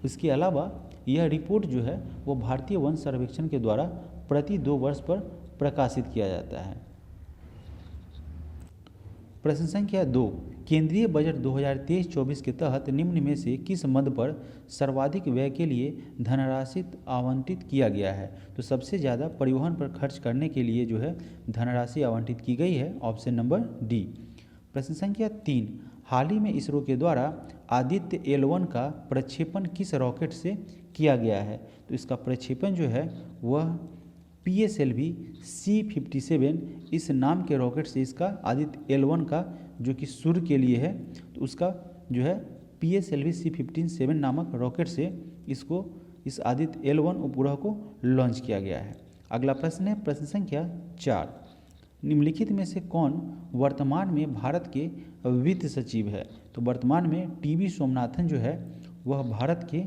इसके अलावा यह रिपोर्ट जो है वो भारतीय वन सर्वेक्षण के द्वारा प्रति 2 वर्ष पर प्रकाशित किया जाता है। प्रश्न संख्या 2, केंद्रीय बजट 2023-24 के तहत निम्न में से किस मद पर सर्वाधिक व्यय के लिए धनराशि आवंटित किया गया है? तो सबसे ज़्यादा परिवहन पर खर्च करने के लिए जो है धनराशि आवंटित की गई है, ऑप्शन नंबर डी। प्रश्न संख्या 3, हाल ही में इसरो के द्वारा आदित्य L1 का प्रक्षेपण किस रॉकेट से किया गया है? तो इसका प्रक्षेपण जो है वह PSLV C57 इस नाम के रॉकेट से, इसका आदित्य L1 का जो कि सूर्य के लिए है, तो उसका जो है PSLV C57 नामक रॉकेट से इस आदित्य L1 उपग्रह को लॉन्च किया गया है। अगला प्रश्न है प्रश्न संख्या 4, निम्नलिखित में से कौन वर्तमान में भारत के वित्त सचिव है? तो वर्तमान में TB सोमनाथन जो है वह भारत के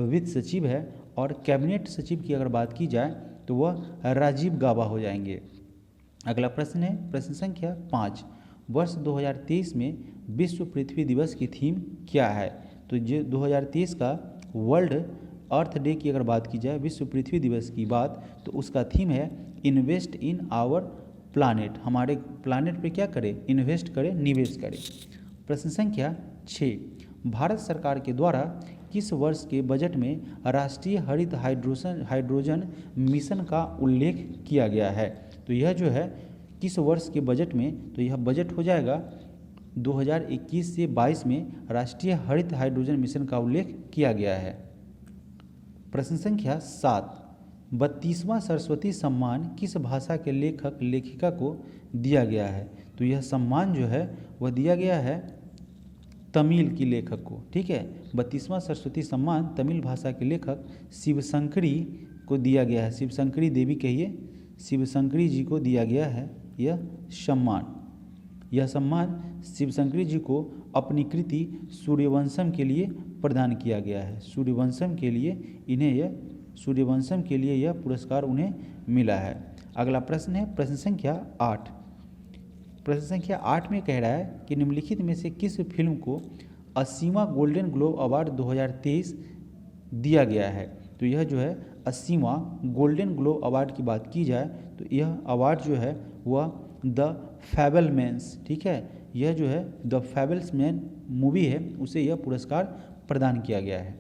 वित्त सचिव है, और कैबिनेट सचिव की अगर बात की जाए तो वह राजीव गाबा हो जाएंगे। अगला प्रश्न है प्रश्न संख्या 5, वर्ष 2023 में विश्व पृथ्वी दिवस की थीम क्या है? तो जो 2023 का वर्ल्ड अर्थ डे की अगर बात की जाए, विश्व पृथ्वी दिवस की बात, तो उसका थीम है इन्वेस्ट इन आवर प्लानेट। हमारे प्लानेट पे क्या करें? इन्वेस्ट करें, निवेश करें। प्रश्न संख्या 6, भारत सरकार के द्वारा किस वर्ष के बजट में राष्ट्रीय हरित हाइड्रोजन मिशन का उल्लेख किया गया है? तो यह जो है किस वर्ष के बजट में, तो यह बजट हो जाएगा 2021 से 22 में राष्ट्रीय हरित हाइड्रोजन मिशन का उल्लेख किया गया है। प्रश्न संख्या 7, 32वां सरस्वती सम्मान किस भाषा के लेखक लेखिका को दिया गया है? तो यह सम्मान जो है वह दिया गया है तमिल की लेखक को। ठीक है, 32वां सरस्वती सम्मान तमिल भाषा के लेखक शिवशंकरी को दिया गया है। शिवशंकरी देवी कहिए, शिवशंकरी जी को दिया गया है यह सम्मान। यह सम्मान शिवशंकरी जी को अपनी कृति सूर्यवंशम के लिए प्रदान किया गया है। सूर्यवंशम के लिए यह पुरस्कार उन्हें मिला है। अगला प्रश्न है प्रश्न संख्या 8। प्रश्न संख्या 8 में कह रहा है कि निम्नलिखित में से किस फिल्म को 80वां गोल्डन ग्लोब अवार्ड 2023 दिया गया है। तो यह जो है 80वां गोल्डन ग्लोब अवार्ड की बात की जाए तो यह अवार्ड जो है वह द फैबलमैन्स, ठीक है, यह जो है द फैबलमैन मूवी है, उसे यह पुरस्कार प्रदान किया गया है।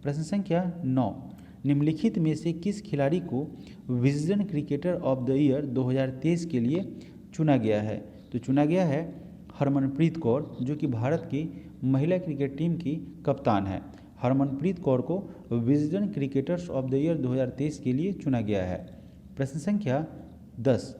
प्रश्न संख्या 9। निम्नलिखित में से किस खिलाड़ी को Wisden cricketer of the year 2023 के लिए चुना गया है। तो चुना गया है हरमनप्रीत कौर, जो कि भारत की महिला क्रिकेट टीम की कप्तान है। हरमनप्रीत कौर को Wisden cricketers of the year 2023 के लिए चुना गया है। प्रश्न संख्या 10।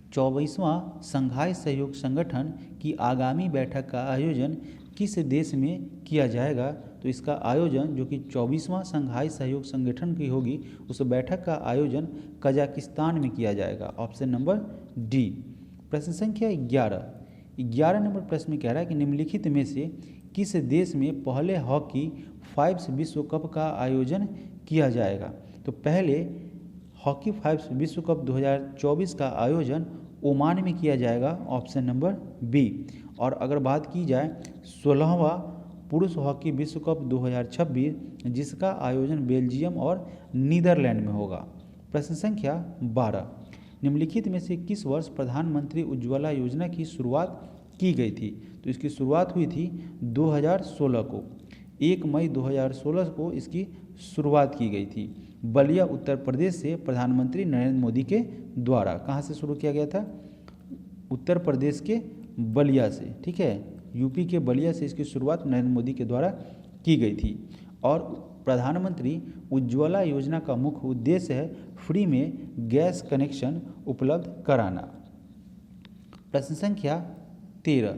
24वां शंघाई सहयोग संगठन की आगामी बैठक का आयोजन किस देश में किया जाएगा। तो इसका आयोजन जो कि 24वां शंघाई सहयोग संगठन की होगी, उस बैठक का आयोजन कजाकिस्तान में किया जाएगा। Option number D. प्रश्न संख्या 11 नंबर प्रश्न में कह रहा है कि निम्नलिखित में से किस देश में पहले हॉकी 5 विश्व कप का आयोजन किया जाएगा। तो पहले हॉकी 5 विश्व कप 2024 का आयोजन ओमान में किया जाएगा। Option number B. और अगर बात की जाए 16वां पुरुष हॉकी विश्व कप 2026, जिसका आयोजन बेल्जियम और नीदरलैंड में होगा। प्रश्न संख्या 12। निम्नलिखित में से किस वर्ष प्रधानमंत्री उज्ज्वला योजना की शुरुआत की गई थी। तो इसकी शुरुआत हुई थी 2016 को, 1 मई 2016 को इसकी शुरुआत की गई थी बलिया उत्तर प्रदेश से प्रधानमंत्री नरेंद्र मोदी के द्वारा। कहाँ से शुरू किया गया था? उत्तर प्रदेश के बलिया से, ठीक है, यूपी के बलिया से इसकी शुरुआत नरेंद्र मोदी के द्वारा की गई थी। और प्रधानमंत्री उज्ज्वला योजना का मुख्य उद्देश्य है फ्री में गैस कनेक्शन उपलब्ध कराना। प्रश्न संख्या 13।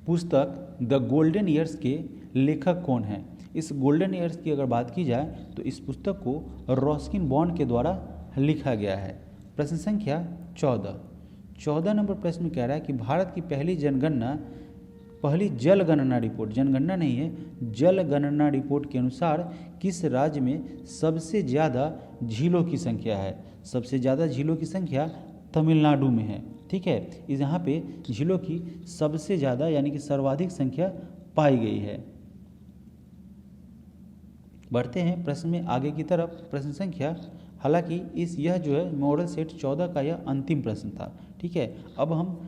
पुस्तक द गोल्डन ईयर्स के लेखक कौन हैं। इस गोल्डन ईयर्स की अगर बात की जाए तो इस पुस्तक को रस्किन बॉन्ड के द्वारा लिखा गया है। प्रश्न संख्या 14 नंबर प्रश्न में कह रहा है कि भारत की पहली जनगणना रिपोर्ट, जनगणना नहीं है, जनगणना रिपोर्ट के अनुसार किस राज्य में सबसे ज़्यादा झीलों की संख्या है। सबसे ज़्यादा झीलों की संख्या तमिलनाडु में है, ठीक है। इस यहाँ पे झीलों की सबसे ज़्यादा यानी कि सर्वाधिक संख्या पाई गई है। बढ़ते हैं प्रश्न में आगे की तरफ। प्रश्न संख्या, हालांकि यह जो है मॉडल सेट 14 का यह अंतिम प्रश्न था, ठीक है। अब हम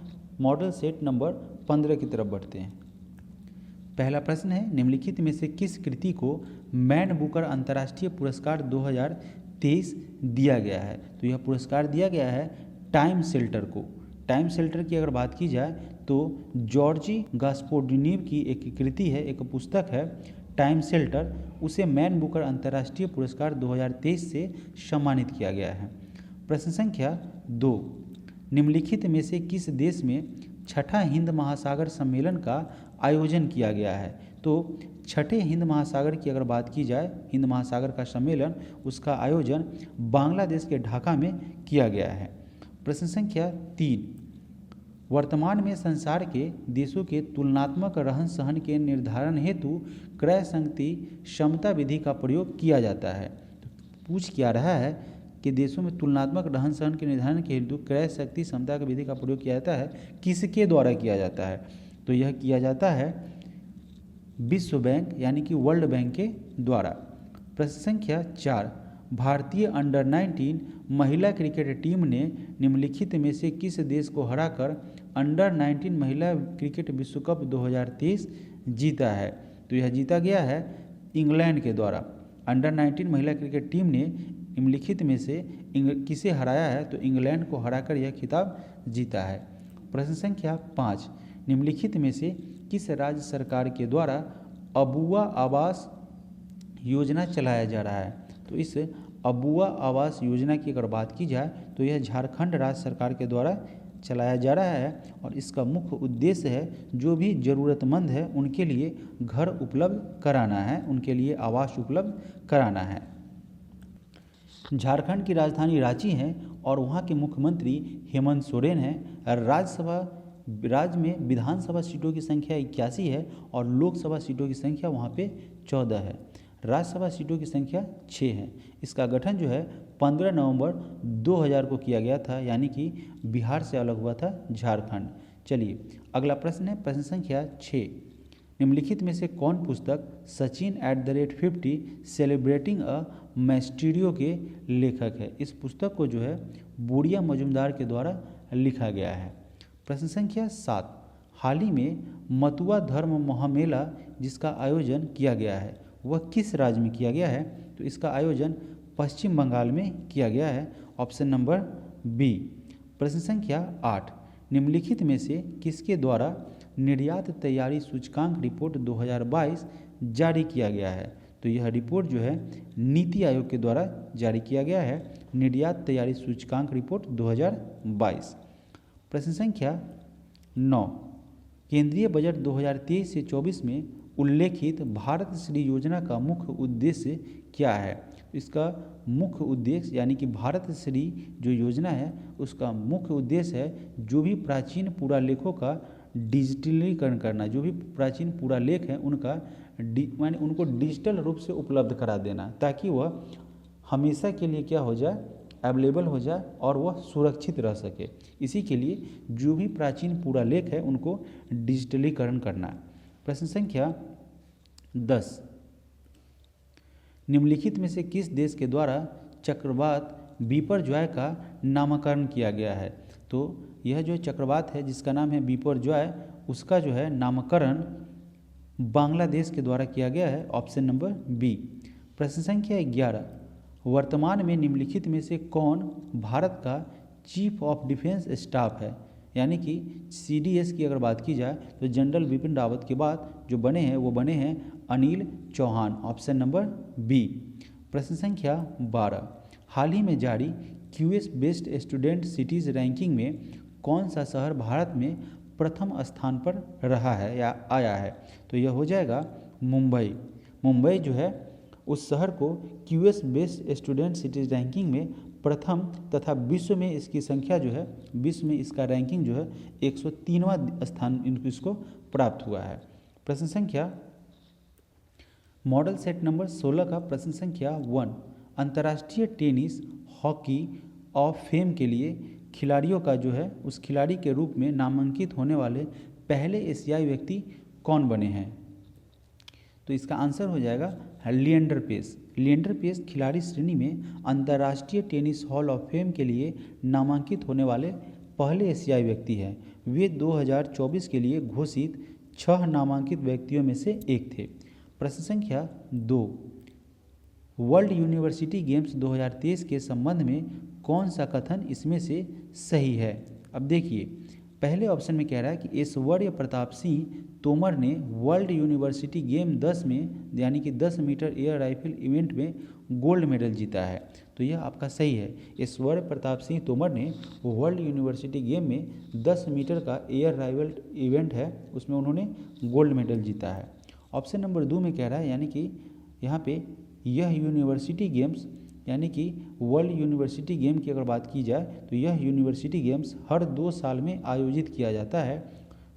मॉडल सेट नंबर 15 की तरफ बढ़ते हैं। पहला प्रश्न है निम्नलिखित में से किस कृति को मैन बुकर अंतर्राष्ट्रीय पुरस्कार 2023 दिया गया है। तो यह पुरस्कार दिया गया है टाइम शेल्टर को। टाइम शेल्टर की अगर बात की जाए तो जॉर्जी गास्पोडिनिव की एक कृति है, एक पुस्तक है टाइम शेल्टर, उसे मैन बुकर अंतर्राष्ट्रीय पुरस्कार 2023 से सम्मानित किया गया है। प्रश्न संख्या 2। निम्नलिखित में से किस देश में छठा हिंद महासागर सम्मेलन का आयोजन किया गया है। तो छठे हिंद महासागर की अगर बात की जाए, हिंद महासागर का सम्मेलन, उसका आयोजन बांग्लादेश के ढाका में किया गया है। प्रश्न संख्या 3। वर्तमान में संसार के देशों के तुलनात्मक रहन सहन के निर्धारण हेतु क्रय शक्ति क्षमता विधि का प्रयोग किया जाता है। तो पूछ क्या रहा है कि देशों में तुलनात्मक रहन सहन के निर्धारण के हेतु क्रय शक्ति क्षमता की विधि का प्रयोग किया जाता है, किसके द्वारा किया जाता है। तो यह किया जाता है विश्व बैंक यानी कि वर्ल्ड बैंक के द्वारा। प्रश्न संख्या 4। भारतीय अंडर 19 महिला क्रिकेट टीम ने निम्नलिखित में से किस देश को हराकर अंडर 19 महिला क्रिकेट विश्व कप 2023 जीता है। तो यह जीता गया है इंग्लैंड के द्वारा। अंडर 19 महिला क्रिकेट टीम ने निम्नलिखित में से किसे हराया है। तो इंग्लैंड को हराकर यह खिताब जीता है। प्रश्न संख्या 5। निम्नलिखित में से किस राज्य सरकार के द्वारा अबुआ आवास योजना चलाया जा रहा है। तो इस अबुआ आवास योजना की अगर बात की जाए तो यह झारखंड राज्य सरकार के द्वारा चलाया जा रहा है और इसका मुख्य उद्देश्य है जो भी ज़रूरतमंद है उनके लिए घर उपलब्ध कराना है, उनके लिए आवास उपलब्ध कराना है। झारखंड की राजधानी रांची है और वहाँ के मुख्यमंत्री हेमंत सोरेन हैं। राज्य में विधानसभा सीटों की संख्या 81 है और लोकसभा सीटों की संख्या वहाँ पे 14 है। राज्यसभा सीटों की संख्या 6 है। इसका गठन जो है 15 नवंबर 2000 को किया गया था, यानी कि बिहार से अलग हुआ था झारखंड। चलिए अगला प्रश्न है, प्रश्न संख्या 6। निम्नलिखित में से कौन पुस्तक सचिन @50 सेलिब्रेटिंग अ मैस्टीरियो के लेखक है? इस पुस्तक को जो है बुढ़िया मजुमदार के द्वारा लिखा गया है। प्रश्न संख्या 7। हाल ही में मतुआ धर्म महामेला जिसका आयोजन किया गया है वह किस राज्य में किया गया है? तो इसका आयोजन पश्चिम बंगाल में किया गया है, ऑप्शन नंबर बी। प्रश्न संख्या 8। निम्नलिखित में से किसके द्वारा निर्यात तैयारी सूचकांक रिपोर्ट 2022 जारी किया गया है? तो यह रिपोर्ट जो है नीति आयोग के द्वारा जारी किया गया है, निर्यात तैयारी सूचकांक रिपोर्ट 2022। प्रश्न संख्या 9। केंद्रीय बजट 2023 से 24 में उल्लेखित भारत श्री योजना का मुख्य उद्देश्य क्या है? इसका मुख्य उद्देश्य यानी कि भारत श्री जो योजना है उसका मुख्य उद्देश्य है जो भी प्राचीन पुरालेखों का डिजिटलीकरण करना। जो भी प्राचीन पुरालेख हैं उनका माने उनको डिजिटल रूप से उपलब्ध करा देना, ताकि वह हमेशा के लिए क्या हो जाए, अवेलेबल हो जाए और वह सुरक्षित रह सके। इसी के लिए जो भी प्राचीन पुरालेख है उनको डिजिटलीकरण करना है। प्रश्न संख्या 10। निम्नलिखित में से किस देश के द्वारा चक्रवात बिपरजॉय का नामकरण किया गया है? तो यह जो चक्रवात है जिसका नाम है बिपरजॉय, उसका जो है नामकरण बांग्लादेश के द्वारा किया गया है, ऑप्शन नंबर बी। प्रश्न संख्या 11। वर्तमान में निम्नलिखित में से कौन भारत का चीफ ऑफ डिफेंस स्टाफ है? यानी कि CDS की अगर बात की जाए तो जनरल बिपिन रावत के बाद जो बने हैं वो बने हैं Anil Chauhan, option number B. प्रश्न संख्या 12। हाल ही में जारी QS best student cities ranking में कौन सा शहर भारत में प्रथम स्थान पर रहा है या आया है? तो यह हो जाएगा मुंबई। मुंबई जो है उस शहर को QS best student cities ranking में प्रथम तथा विश्व में इसकी संख्या जो है, विश्व में इसका रैंकिंग जो है 103वां स्थान इसको प्राप्त हुआ है। प्रश्न संख्या मॉडल सेट नंबर 16 का प्रश्न संख्या 1। अंतर्राष्ट्रीय टेनिस हॉकी ऑफ फेम के लिए खिलाड़ियों का जो है उस खिलाड़ी के रूप में नामांकित होने वाले पहले एशियाई व्यक्ति कौन बने हैं? तो इसका आंसर हो जाएगा लिएंडर पेस। लिएंडर पेस खिलाड़ी श्रेणी में अंतर्राष्ट्रीय टेनिस हॉल ऑफ फेम के लिए नामांकित होने वाले पहले एशियाई व्यक्ति हैं। वे 2024 के लिए घोषित 6 नामांकित व्यक्तियों में से एक थे। प्रश्न संख्या 2। वर्ल्ड यूनिवर्सिटी गेम्स 2023 के संबंध में कौन सा कथन इसमें से सही है? अब देखिए, पहले ऑप्शन में कह रहा है कि ऐश्वर्य प्रताप सिंह तोमर ने वर्ल्ड यूनिवर्सिटी गेम 10 में यानी कि 10 मीटर एयर राइफल इवेंट में गोल्ड मेडल जीता है। तो यह आपका सही है। ऐश्वर्य प्रताप सिंह तोमर ने वर्ल्ड यूनिवर्सिटी गेम में 10 मीटर का एयर राइफल इवेंट है उसमें उन्होंने गोल्ड मेडल जीता है। ऑप्शन नंबर 2 में कह रहा है यानी कि यहाँ पे यह यूनिवर्सिटी गेम्स यानी कि वर्ल्ड यूनिवर्सिटी गेम की अगर बात की जाए तो यह यूनिवर्सिटी गेम्स हर 2 साल में आयोजित किया जाता है,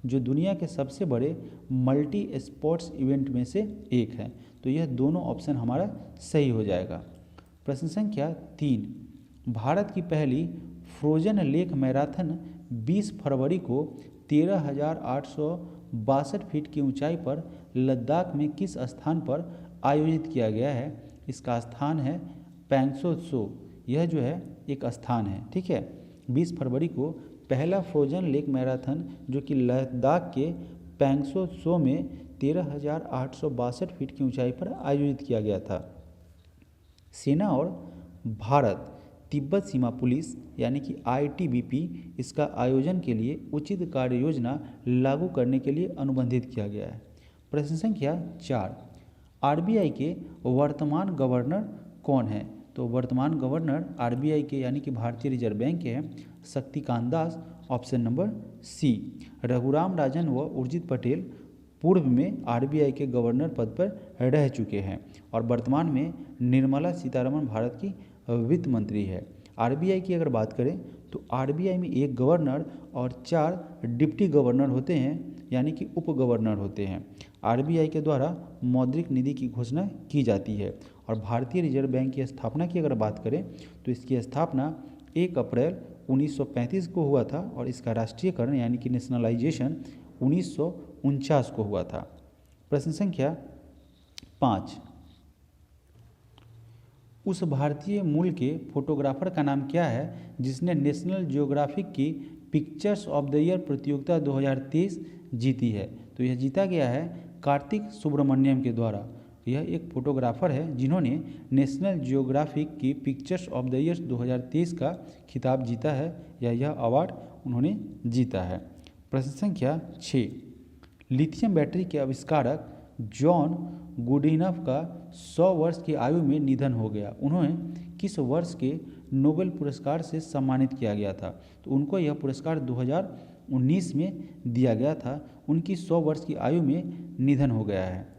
जो दुनिया के सबसे बड़े मल्टी स्पोर्ट्स इवेंट में से एक है। तो यह दोनों ऑप्शन हमारा सही हो जाएगा। प्रश्न संख्या 3। भारत की पहली फ्रोजन लेक मैराथन 20 फरवरी को 13,862 फीट की ऊंचाई पर लद्दाख में किस स्थान पर आयोजित किया गया है? इसका स्थान है पैंगसो। यह जो है एक स्थान है, ठीक है। 20 फरवरी को पहला फ्रोजन लेक मैराथन जो कि लद्दाख के पैंगसो में 13,862 फीट की ऊंचाई पर आयोजित किया गया था। सेना और भारत तिब्बत सीमा पुलिस यानी कि ITBP इसका आयोजन के लिए उचित कार्य योजना लागू करने के लिए अनुबंधित किया गया है। प्रश्न संख्या 4। RBI के वर्तमान गवर्नर कौन है? तो वर्तमान गवर्नर RBI के यानी कि भारतीय रिजर्व बैंक के हैं शक्तिकांत दास, ऑप्शन नंबर सी। रघुराम राजन व उर्जित पटेल पूर्व में RBI के गवर्नर पद पर रह चुके हैं और वर्तमान में निर्मला सीतारमण भारत की वित्त मंत्री है। आरबीआई की अगर बात करें तो आरबीआई में एक गवर्नर और 4 डिप्टी गवर्नर होते हैं, यानी कि उप गवर्नर होते हैं। आरबीआई के द्वारा मौद्रिक नीति की घोषणा की जाती है। और भारतीय रिजर्व बैंक की स्थापना की अगर बात करें तो इसकी स्थापना 1 अप्रैल 1935 को हुआ था और इसका राष्ट्रीयकरण यानी कि नेशनलाइजेशन 1949 को हुआ था। प्रश्न संख्या 5, उस भारतीय मूल के फोटोग्राफर का नाम क्या है जिसने नेशनल ज्योग्राफिक की पिक्चर्स ऑफ द ईयर प्रतियोगिता 2023 जीती है? तो यह जीता गया है कार्तिक सुब्रमण्यम के द्वारा। यह एक फोटोग्राफर है जिन्होंने नेशनल ज्योग्राफिक की पिक्चर्स ऑफ द ईयर 2023 का खिताब जीता है या यह अवार्ड उन्होंने जीता है। प्रश्न संख्या 6, लिथियम बैटरी के आविष्कारक जॉन गुडिनफ का 100 वर्ष की आयु में निधन हो गया। उन्हें किस वर्ष के नोबेल पुरस्कार से सम्मानित किया गया था? तो उनको यह पुरस्कार 2019 में दिया गया था। उनकी 100 वर्ष की आयु में निधन हो गया है।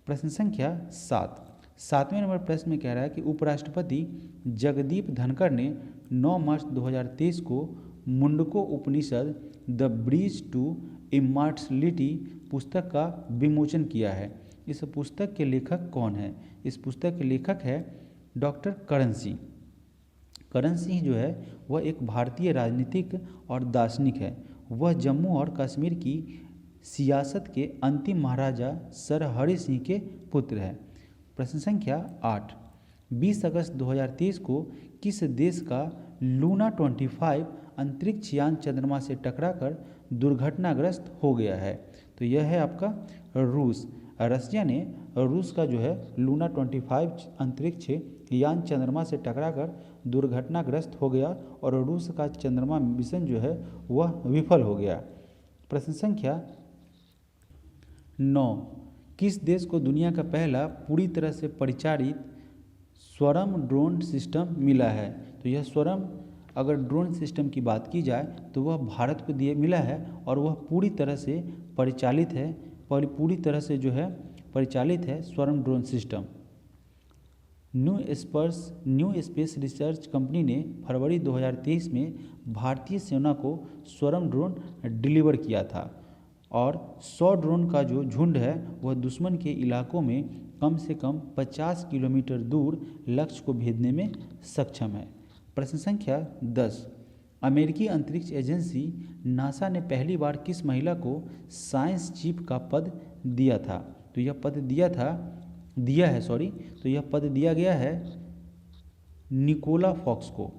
प्रश्न संख्या 7, 7वें नंबर प्रश्न में कह रहा है कि उपराष्ट्रपति जगदीप धनखड़ ने 9 मार्च 2023 को मुंडको उपनिषद द ब्रिज टू इमॉर्टलिटी पुस्तक का विमोचन किया है। इस पुस्तक के लेखक कौन है? इस पुस्तक के लेखक है डॉक्टर करण सिंह। करण सिंह जो है वह एक भारतीय राजनीतिक और दार्शनिक है। वह जम्मू और कश्मीर की सियासत के अंतिम महाराजा सर हरि सिंह के पुत्र हैं। प्रश्न संख्या 8, 20 अगस्त 2023 को किस देश का लूना 25 अंतरिक्ष यान चंद्रमा से टकराकर दुर्घटनाग्रस्त हो गया है? तो यह है आपका रूस। रशिया ने रूस का जो है लूना 25 अंतरिक्ष यान चंद्रमा से टकराकर दुर्घटनाग्रस्त हो गया और रूस का चंद्रमा मिशन जो है वह विफल हो गया। प्रश्न संख्या 9, किस देश को दुनिया का पहला पूरी तरह से परिचालित स्वरम ड्रोन सिस्टम मिला है? तो यह स्वरम अगर ड्रोन सिस्टम की बात की जाए तो वह भारत को मिला है और वह पूरी तरह से परिचालित है, पूरी तरह से जो है परिचालित है स्वरम drone system. New space research company ने फरवरी 2023 में भारतीय सेना को स्वरम ड्रोन डिलीवर किया था और 100 ड्रोन का जो झुंड है वह दुश्मन के इलाकों में कम से कम 50 किलोमीटर दूर लक्ष्य को भेजने में सक्षम है। प्रश्न संख्या 10, अमेरिकी अंतरिक्ष एजेंसी नासा ने पहली बार किस महिला को साइंस चीफ का पद दिया था? तो यह पद दिया गया है निकोला फॉक्स को।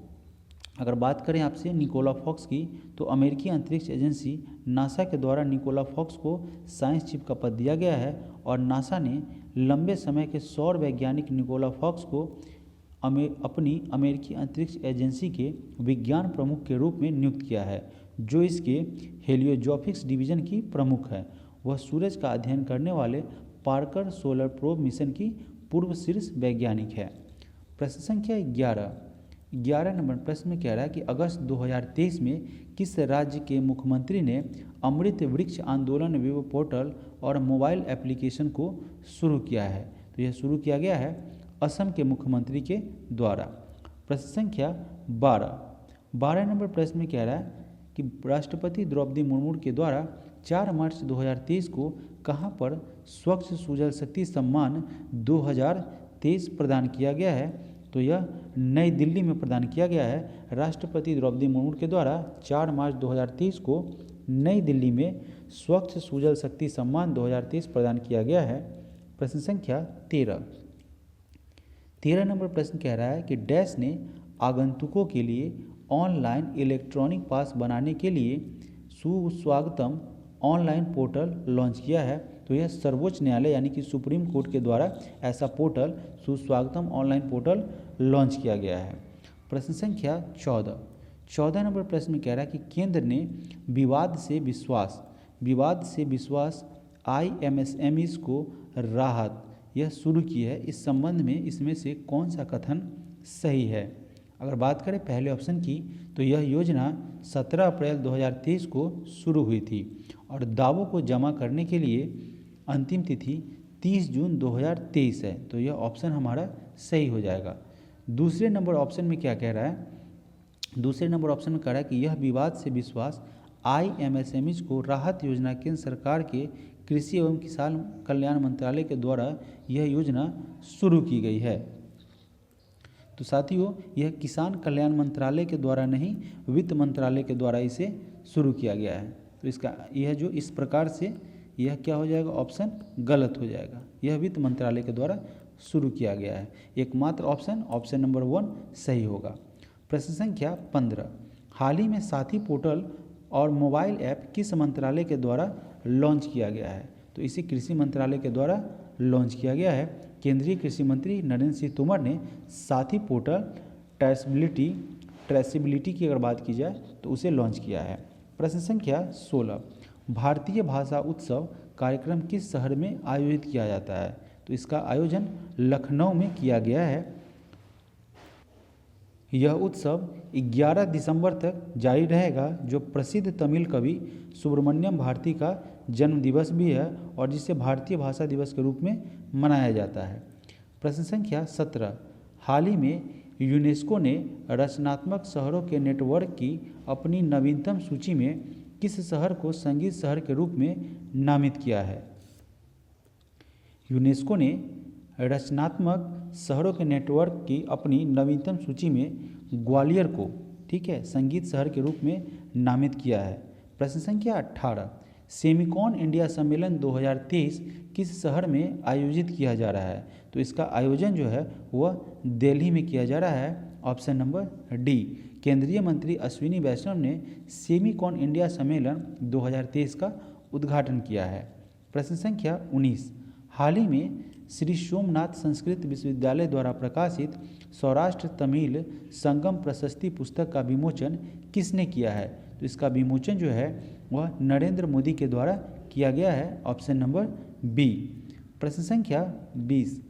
अगर बात करें आपसे निकोला फॉक्स की तो अमेरिकी अंतरिक्ष एजेंसी नासा के द्वारा निकोला फॉक्स को साइंस चीफ का पद दिया गया है और नासा ने लंबे समय के सौर वैज्ञानिक निकोला फॉक्स को अपनी अमेरिकी अंतरिक्ष एजेंसी के विज्ञान प्रमुख के रूप में नियुक्त किया है, जो इसके हेलियोजॉफिक्स डिवीजन की प्रमुख है। वह सूरज का अध्ययन करने वाले पार्कर सोलर प्रोब मिशन की पूर्व शीर्ष वैज्ञानिक है। प्रश्न संख्या 11 नंबर प्रश्न में कह रहा है कि अगस्त 2023 में किस राज्य के मुख्यमंत्री ने अमृत वृक्ष आंदोलन वेब पोर्टल और मोबाइल एप्लीकेशन को शुरू किया है? तो यह शुरू किया गया है असम के मुख्यमंत्री के द्वारा। प्रश्न संख्या 12 नंबर प्रश्न में कह रहा है कि राष्ट्रपति द्रौपदी मुर्मू के द्वारा 4 मार्च 2023 को कहां पर स्वच्छ सुजल शक्ति सम्मान 2023 प्रदान किया गया है? तो यह नई दिल्ली में प्रदान किया गया है। राष्ट्रपति द्रौपदी मुर्मू के द्वारा 4 मार्च 2023 को नई दिल्ली में स्वच्छ सुजल शक्ति सम्मान 2023 प्रदान किया गया है। प्रश्न संख्या 13 नंबर प्रश्न कह रहा है कि डैश ने आगंतुकों के लिए ऑनलाइन इलेक्ट्रॉनिक पास बनाने के लिए सुस्वागतम ऑनलाइन पोर्टल लॉन्च किया है। तो यह सर्वोच्च न्यायालय यानी कि सुप्रीम कोर्ट के द्वारा ऐसा पोर्टल सुस्वागतम ऑनलाइन पोर्टल लॉन्च किया गया है। प्रश्न संख्या 14 नंबर प्रश्न में कह रहा है कि केंद्र ने विवाद से विश्वास IMSMEs को राहत यह शुरू की है। इस संबंध में इसमें से कौन सा कथन सही है? अगर बात करें पहले ऑप्शन की तो यह योजना 17 अप्रैल 2023 को शुरू हुई थी और दावों को जमा करने के लिए अंतिम तिथि 30 जून 2023 है। तो यह ऑप्शन हमारा सही हो जाएगा। दूसरे नंबर ऑप्शन में क्या कह रहा है, दूसरे नंबर ऑप्शन में कह रहा है कि यह विवाद से विश्वास IMSMEs को राहत योजना केंद्र सरकार के कृषि एवं किसान कल्याण मंत्रालय के द्वारा यह योजना शुरू की गई है। तो साथियों, यह किसान कल्याण मंत्रालय के द्वारा नहीं, वित्त मंत्रालय के द्वारा इसे शुरू किया गया है। तो इसका यह जो इस प्रकार से यह क्या हो जाएगा, ऑप्शन गलत हो जाएगा। यह वित्त मंत्रालय के द्वारा शुरू किया गया है। एकमात्र ऑप्शन नंबर 1 सही होगा। प्रश्न संख्या 15, हाल ही में साथी पोर्टल और मोबाइल ऐप किस मंत्रालय के द्वारा लॉन्च किया गया है? तो इसे कृषि मंत्रालय के द्वारा लॉन्च किया गया है। केंद्रीय कृषि मंत्री नरेंद्र सिंह तोमर ने साथी पोर्टल ट्रेसिबिलिटी की अगर बात की जाए तो उसे लॉन्च किया है। प्रश्न संख्या 16, भारतीय भाषा उत्सव कार्यक्रम किस शहर में आयोजित किया जाता है? तो इसका आयोजन लखनऊ में किया गया है। यह उत्सव 11 दिसंबर तक जारी रहेगा, जो प्रसिद्ध तमिल कवि सुब्रमण्यम भारती का जन्म दिवस भी है और जिसे भारतीय भाषा दिवस के रूप में मनाया जाता है। प्रश्न संख्या 17, हाल ही में यूनेस्को ने रचनात्मक शहरों के नेटवर्क की अपनी नवीनतम सूची में किस शहर को संगीत शहर के रूप में नामित किया है? यूनेस्को ने रचनात्मक शहरों के नेटवर्क की अपनी नवीनतम सूची में ग्वालियर को, ठीक है, संगीत शहर के रूप में नामित किया है। प्रश्न संख्या 18, सेमिकॉन इंडिया सम्मेलन 2023 किस शहर में आयोजित किया जा रहा है? तो इसका आयोजन जो है वह दिल्ली में किया जा रहा है। ऑप्शन नंबर डी, केंद्रीय मंत्री अश्विनी वैष्णव ने सेमिकॉन इंडिया सम्मेलन 2023 का उद्घाटन किया है। प्रश्न संख्या 19, हाल ही में श्री सोमनाथ संस्कृत विश्वविद्यालय द्वारा प्रकाशित सौराष्ट्र तमिल संगम प्रशस्ति पुस्तक का विमोचन किसने किया है? तो इसका विमोचन जो है वह नरेंद्र मोदी के द्वारा किया गया है। Option number B. प्रश्न संख्या 20,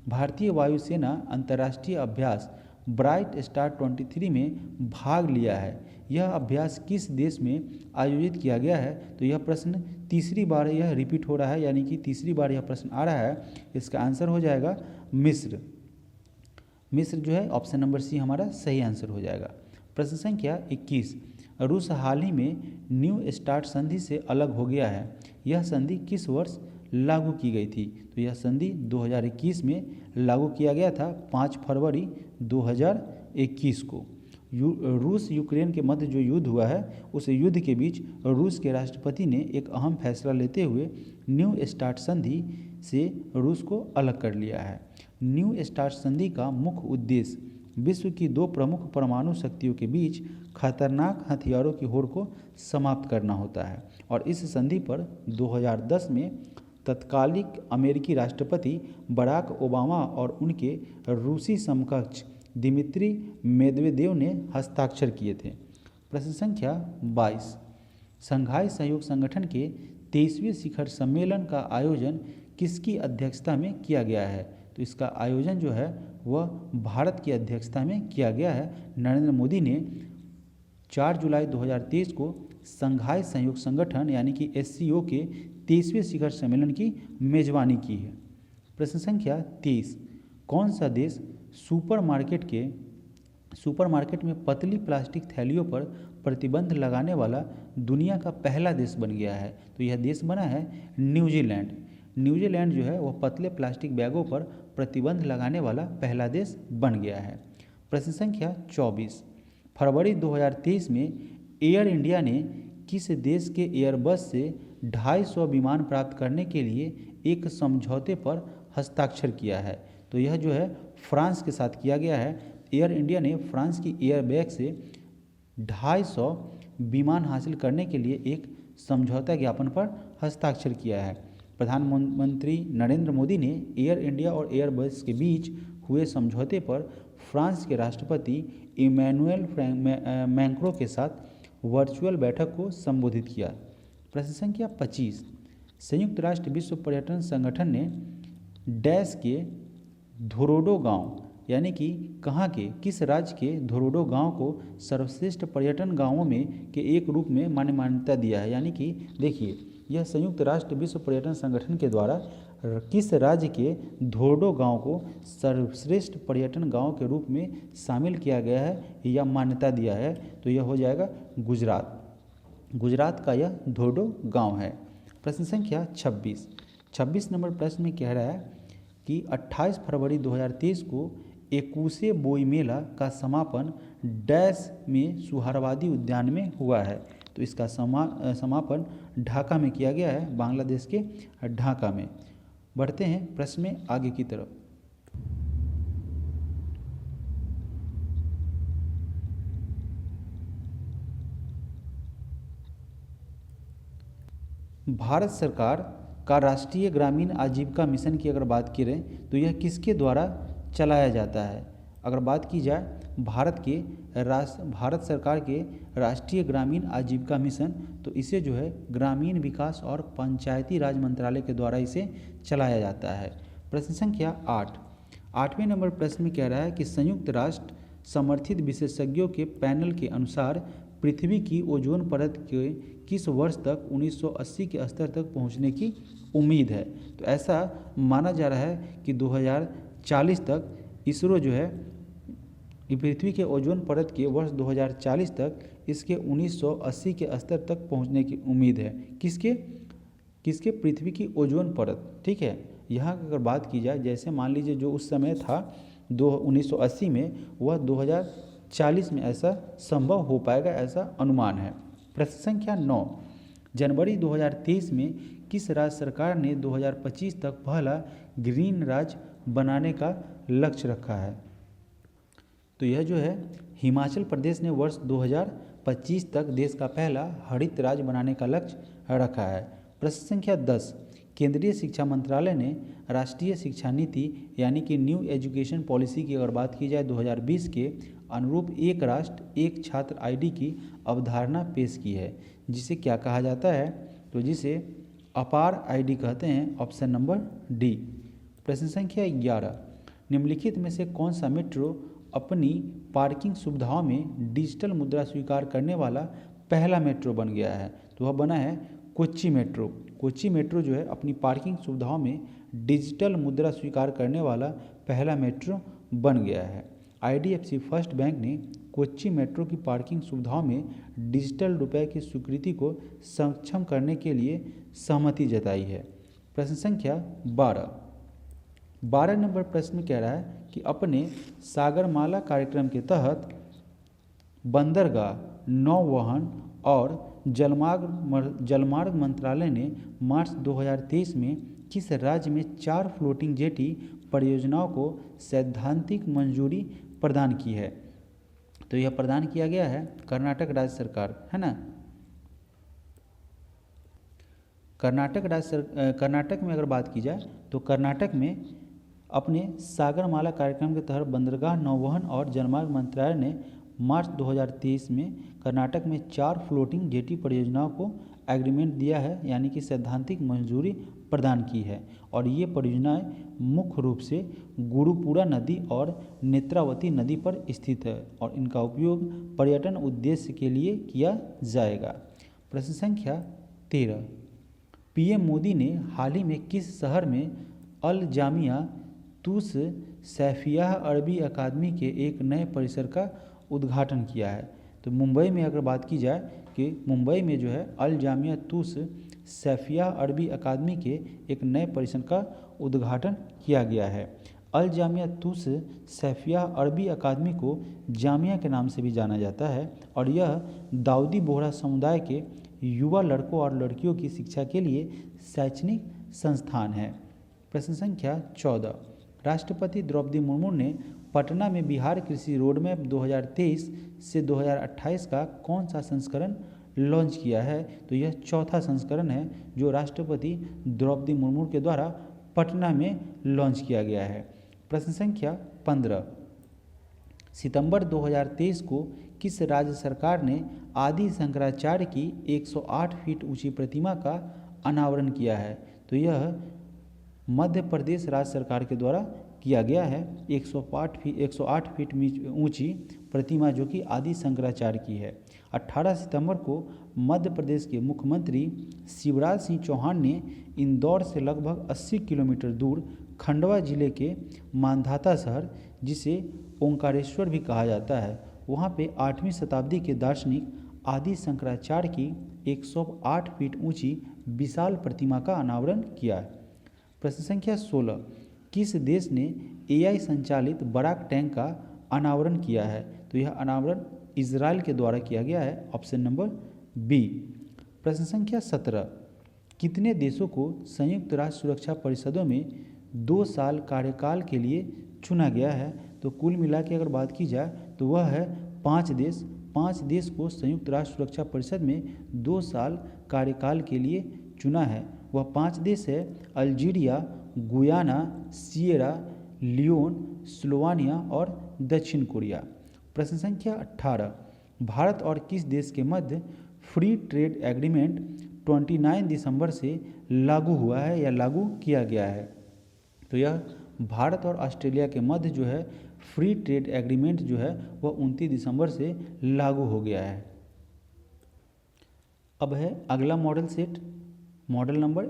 भारतीय वायुसेना अंतर्राष्ट्रीय अभ्यास ब्राइट स्टार 23 में भाग लिया है। यह अभ्यास किस देश में आयोजित किया गया है? तो यह प्रश्न तीसरी बार यह रिपीट हो रहा है, यानी कि तीसरी बार यह प्रश्न आ रहा है। इसका आंसर हो जाएगा मिस्र। मिस्र जो है ऑप्शन नंबर सी हमारा सही आंसर हो जाएगा। प्रश्न संख्या 21, रूस हाल ही में न्यू स्टार्ट संधि से अलग हो गया है। यह संधि किस वर्ष लागू की गई थी? तो यह संधि 2021 में लागू किया गया था, 5 फरवरी 2021 को। रूस यूक्रेन के मध्य जो युद्ध हुआ है, उस युद्ध के बीच रूस के राष्ट्रपति ने एक अहम फैसला लेते हुए न्यू स्टार्ट संधि से रूस को अलग कर लिया है। न्यू स्टार्ट संधि का मुख्य उद्देश्य विश्व की 2 प्रमुख परमाणु शक्तियों के बीच खतरनाक हथियारों की होड़ को समाप्त करना होता है और इस संधि पर 2010 में तत्कालिक अमेरिकी राष्ट्रपति बराक ओबामा और उनके रूसी समकक्ष दिमित्री मेदवेदेव ने हस्ताक्षर किए थे। प्रश्न संख्या 22, शंघाई सहयोग संगठन के 23वें शिखर सम्मेलन का आयोजन किसकी अध्यक्षता में किया गया है? तो इसका आयोजन जो है वह भारत की अध्यक्षता में किया गया है। नरेंद्र मोदी ने 4 जुलाई 2023 को शंघाई सहयोग संगठन यानी कि SCO के 23वें शिखर सम्मेलन की मेजबानी की है। प्रश्न संख्या 23, कौन सा देश सुपरमार्केट में पतली प्लास्टिक थैलियों पर प्रतिबंध लगाने वाला दुनिया का पहला देश बन गया है? तो यह देश बना है न्यूजीलैंड। न्यूजीलैंड जो है वह पतले प्लास्टिक बैगों पर प्रतिबंध लगाने वाला पहला देश बन गया है। प्रश्न संख्या 24, फरवरी 2023 में एयर इंडिया ने किस देश के एयरबस से 250 विमान प्राप्त करने के लिए एक समझौते पर हस्ताक्षर किया है? तो यह जो है फ्रांस के साथ किया गया है। एयर इंडिया ने फ्रांस की एयरबैग से 250 विमान हासिल करने के लिए एक समझौता ज्ञापन पर हस्ताक्षर किया है। प्रधानमंत्री नरेंद्र मोदी ने एयर इंडिया और एयरबस के बीच हुए समझौते पर फ्रांस के राष्ट्रपति इमैनुएल मैक्रों के साथ वर्चुअल बैठक को संबोधित किया। प्रश्न संख्या 25, संयुक्त राष्ट्र विश्व पर्यटन संगठन ने डैश के धोरोडो गांव यानी कि कहाँ के, किस राज्य के धोरोडो गांव को सर्वश्रेष्ठ पर्यटन गांवों में के एक रूप में मान्यता दिया है? यानी कि देखिए, यह संयुक्त राष्ट्र विश्व पर्यटन संगठन के द्वारा किस राज्य के धोर्डो गांव को सर्वश्रेष्ठ पर्यटन गांव के रूप में शामिल किया गया है या मान्यता दिया है? तो यह हो जाएगा गुजरात। गुजरात का यह धोर्डो गांव है। प्रश्न संख्या 26 नंबर प्रश्न में कह रहा है कि 28 फरवरी 2023 को 21वें बोई मेला का समापन डैश में सुहरावादी उद्यान में हुआ है। तो इसका समापन ढाका में किया गया है, बांग्लादेश के ढाका में। बढ़ते हैं प्रश्न में आगे की तरफ। भारत सरकार का राष्ट्रीय ग्रामीण आजीविका मिशन की अगर बात करें तो यह किसके द्वारा चलाया जाता है? अगर बात की जाए भारत सरकार के राष्ट्रीय ग्रामीण आजीविका मिशन, तो इसे जो है ग्रामीण विकास और पंचायती राज मंत्रालय के द्वारा इसे चलाया जाता है। प्रश्न संख्या 8वें नंबर प्रश्न में कह रहा है कि संयुक्त राष्ट्र समर्थित विशेषज्ञों के पैनल के अनुसार पृथ्वी की ओजोन परत के किस वर्ष तक 1980 के स्तर तक पहुंचने की उम्मीद है? तो ऐसा माना जा रहा है कि 2040 तक इसरो जो है पृथ्वी के ओजोन परत के वर्ष 2040 तक इसके 1980 के स्तर तक पहुंचने की उम्मीद है। किसके? पृथ्वी की ओजोन परत। ठीक है, यहाँ अगर बात की जाए, जैसे मान लीजिए जो उस समय था 1980 में, वह 2040 में ऐसा संभव हो पाएगा, ऐसा अनुमान है। प्रश्न संख्या 9, जनवरी 2023 में किस राज्य सरकार ने 2025 तक पहला ग्रीन राज्य बनाने का लक्ष्य रखा है? तो यह जो है हिमाचल प्रदेश ने वर्ष 2025 तक देश का पहला हरित राज्य बनाने का लक्ष्य रखा है। प्रश्न संख्या 10, केंद्रीय शिक्षा मंत्रालय ने राष्ट्रीय शिक्षा नीति यानी कि न्यू एजुकेशन पॉलिसी की अगर बात की जाए 2020 के अनुरूप एक राष्ट्र एक छात्र आईडी की अवधारणा पेश की है, जिसे क्या कहा जाता है? तो जिसे अपार आईडी कहते हैं। Option number D. प्रश्न संख्या 11, निम्नलिखित में से कौन सा मेट्रो अपनी पार्किंग सुविधाओं में डिजिटल मुद्रा स्वीकार करने वाला पहला मेट्रो बन गया है? तो वह बना है कोच्चि मेट्रो। कोच्चि मेट्रो जो है अपनी पार्किंग सुविधाओं में डिजिटल मुद्रा स्वीकार करने वाला पहला मेट्रो बन गया है। IDFC फर्स्ट बैंक ने कोच्चि मेट्रो की पार्किंग सुविधाओं में डिजिटल रुपए की स्वीकृति को सक्षम करने के लिए सहमति जताई है। प्रश्न संख्या 12 नंबर प्रश्न में कह रहा है कि अपने सागरमाला कार्यक्रम के तहत बंदरगाह, नौवहन और जलमार्ग मंत्रालय ने मार्च 2023 में किस राज्य में 4 फ्लोटिंग जेटी परियोजनाओं को सैद्धांतिक मंजूरी प्रदान की है? तो यह प्रदान किया गया है कर्नाटक राज्य सरकार, है ना। कर्नाटक में अगर बात की जाए तो कर्नाटक में अपने सागरमाला कार्यक्रम के तहत बंदरगाह, नौवहन और जलमार्ग मंत्रालय ने मार्च 2023 में कर्नाटक में 4 फ्लोटिंग जेटी परियोजनाओं को एग्रीमेंट दिया है, यानी कि सैद्धांतिक मंजूरी प्रदान की है। और ये परियोजनाएं मुख्य रूप से गुरुपुरा नदी और नेत्रावती नदी पर स्थित है और इनका उपयोग पर्यटन उद्देश्य के लिए किया जाएगा। प्रश्न संख्या 13, PM मोदी ने हाल ही में किस शहर में अल जामिया तुस सैफियाह अरबी अकादमी के एक नए परिसर का उद्घाटन किया है? तो मुंबई में अगर बात की जाए कि मुंबई में जो है अल जामिया तुस सैफियाह अरबी अकादमी के एक नए परिसर का उद्घाटन किया गया है। अल जामिया तुस सैफियाह अरबी अकादमी को जामिया के नाम से भी जाना जाता है और यह दाऊदी बोहरा समुदाय के युवा लड़कों और लड़कियों की शिक्षा के लिए शैक्षणिक संस्थान है। प्रश्न संख्या 14, राष्ट्रपति द्रौपदी मुर्मू ने पटना में बिहार कृषि रोडमैप 2023 से 2028 का कौन सा संस्करण लॉन्च किया है? तो यह चौथा संस्करण है जो राष्ट्रपति द्रौपदी मुर्मू के द्वारा पटना में लॉन्च किया गया है। प्रश्न संख्या 15, सितंबर 2023 को किस राज्य सरकार ने आदि शंकराचार्य की 108 फीट ऊंची प्रतिमा का अनावरण किया है? तो यह मध्य प्रदेश राज्य सरकार के द्वारा किया गया है 108 फीट ऊंची प्रतिमा जो कि आदि शंकराचार्य की है। 18 सितंबर को मध्य प्रदेश के मुख्यमंत्री शिवराज सिंह चौहान ने इंदौर से लगभग 80 किलोमीटर दूर खंडवा जिले के मांधाता शहर, जिसे ओंकारेश्वर भी कहा जाता है, वहाँ पे 8वीं शताब्दी के दार्शनिक आदि शंकराचार्य की 108 फीट ऊंची विशाल प्रतिमा का अनावरण किया है। प्रश्न संख्या 16, किस देश ने एआई संचालित बराक टैंक का अनावरण किया है? तो यह अनावरण इजराइल के द्वारा किया गया है, ऑप्शन नंबर बी। प्रश्न संख्या 17, कितने देशों को संयुक्त राष्ट्र सुरक्षा परिषदों में 2 साल कार्यकाल के लिए चुना गया है? तो कुल मिला के अगर बात की जाए तो वह है 5 देश। 5 देश को संयुक्त राष्ट्र सुरक्षा परिषद में 2 साल कार्यकाल के लिए चुना है। वह 5 देश है Algeria, Guyana, Sierra Leone, Slovenia और दक्षिण कोरिया। प्रश्न संख्या 18, भारत और किस देश के मध्य फ्री ट्रेड एग्रीमेंट 29 दिसंबर से लागू हुआ है या लागू किया गया है? तो यह भारत और ऑस्ट्रेलिया के मध्य जो है फ्री ट्रेड एग्रीमेंट जो है वह 29 दिसंबर से लागू हो गया है। अब है अगला मॉडल सेट, मॉडल नंबर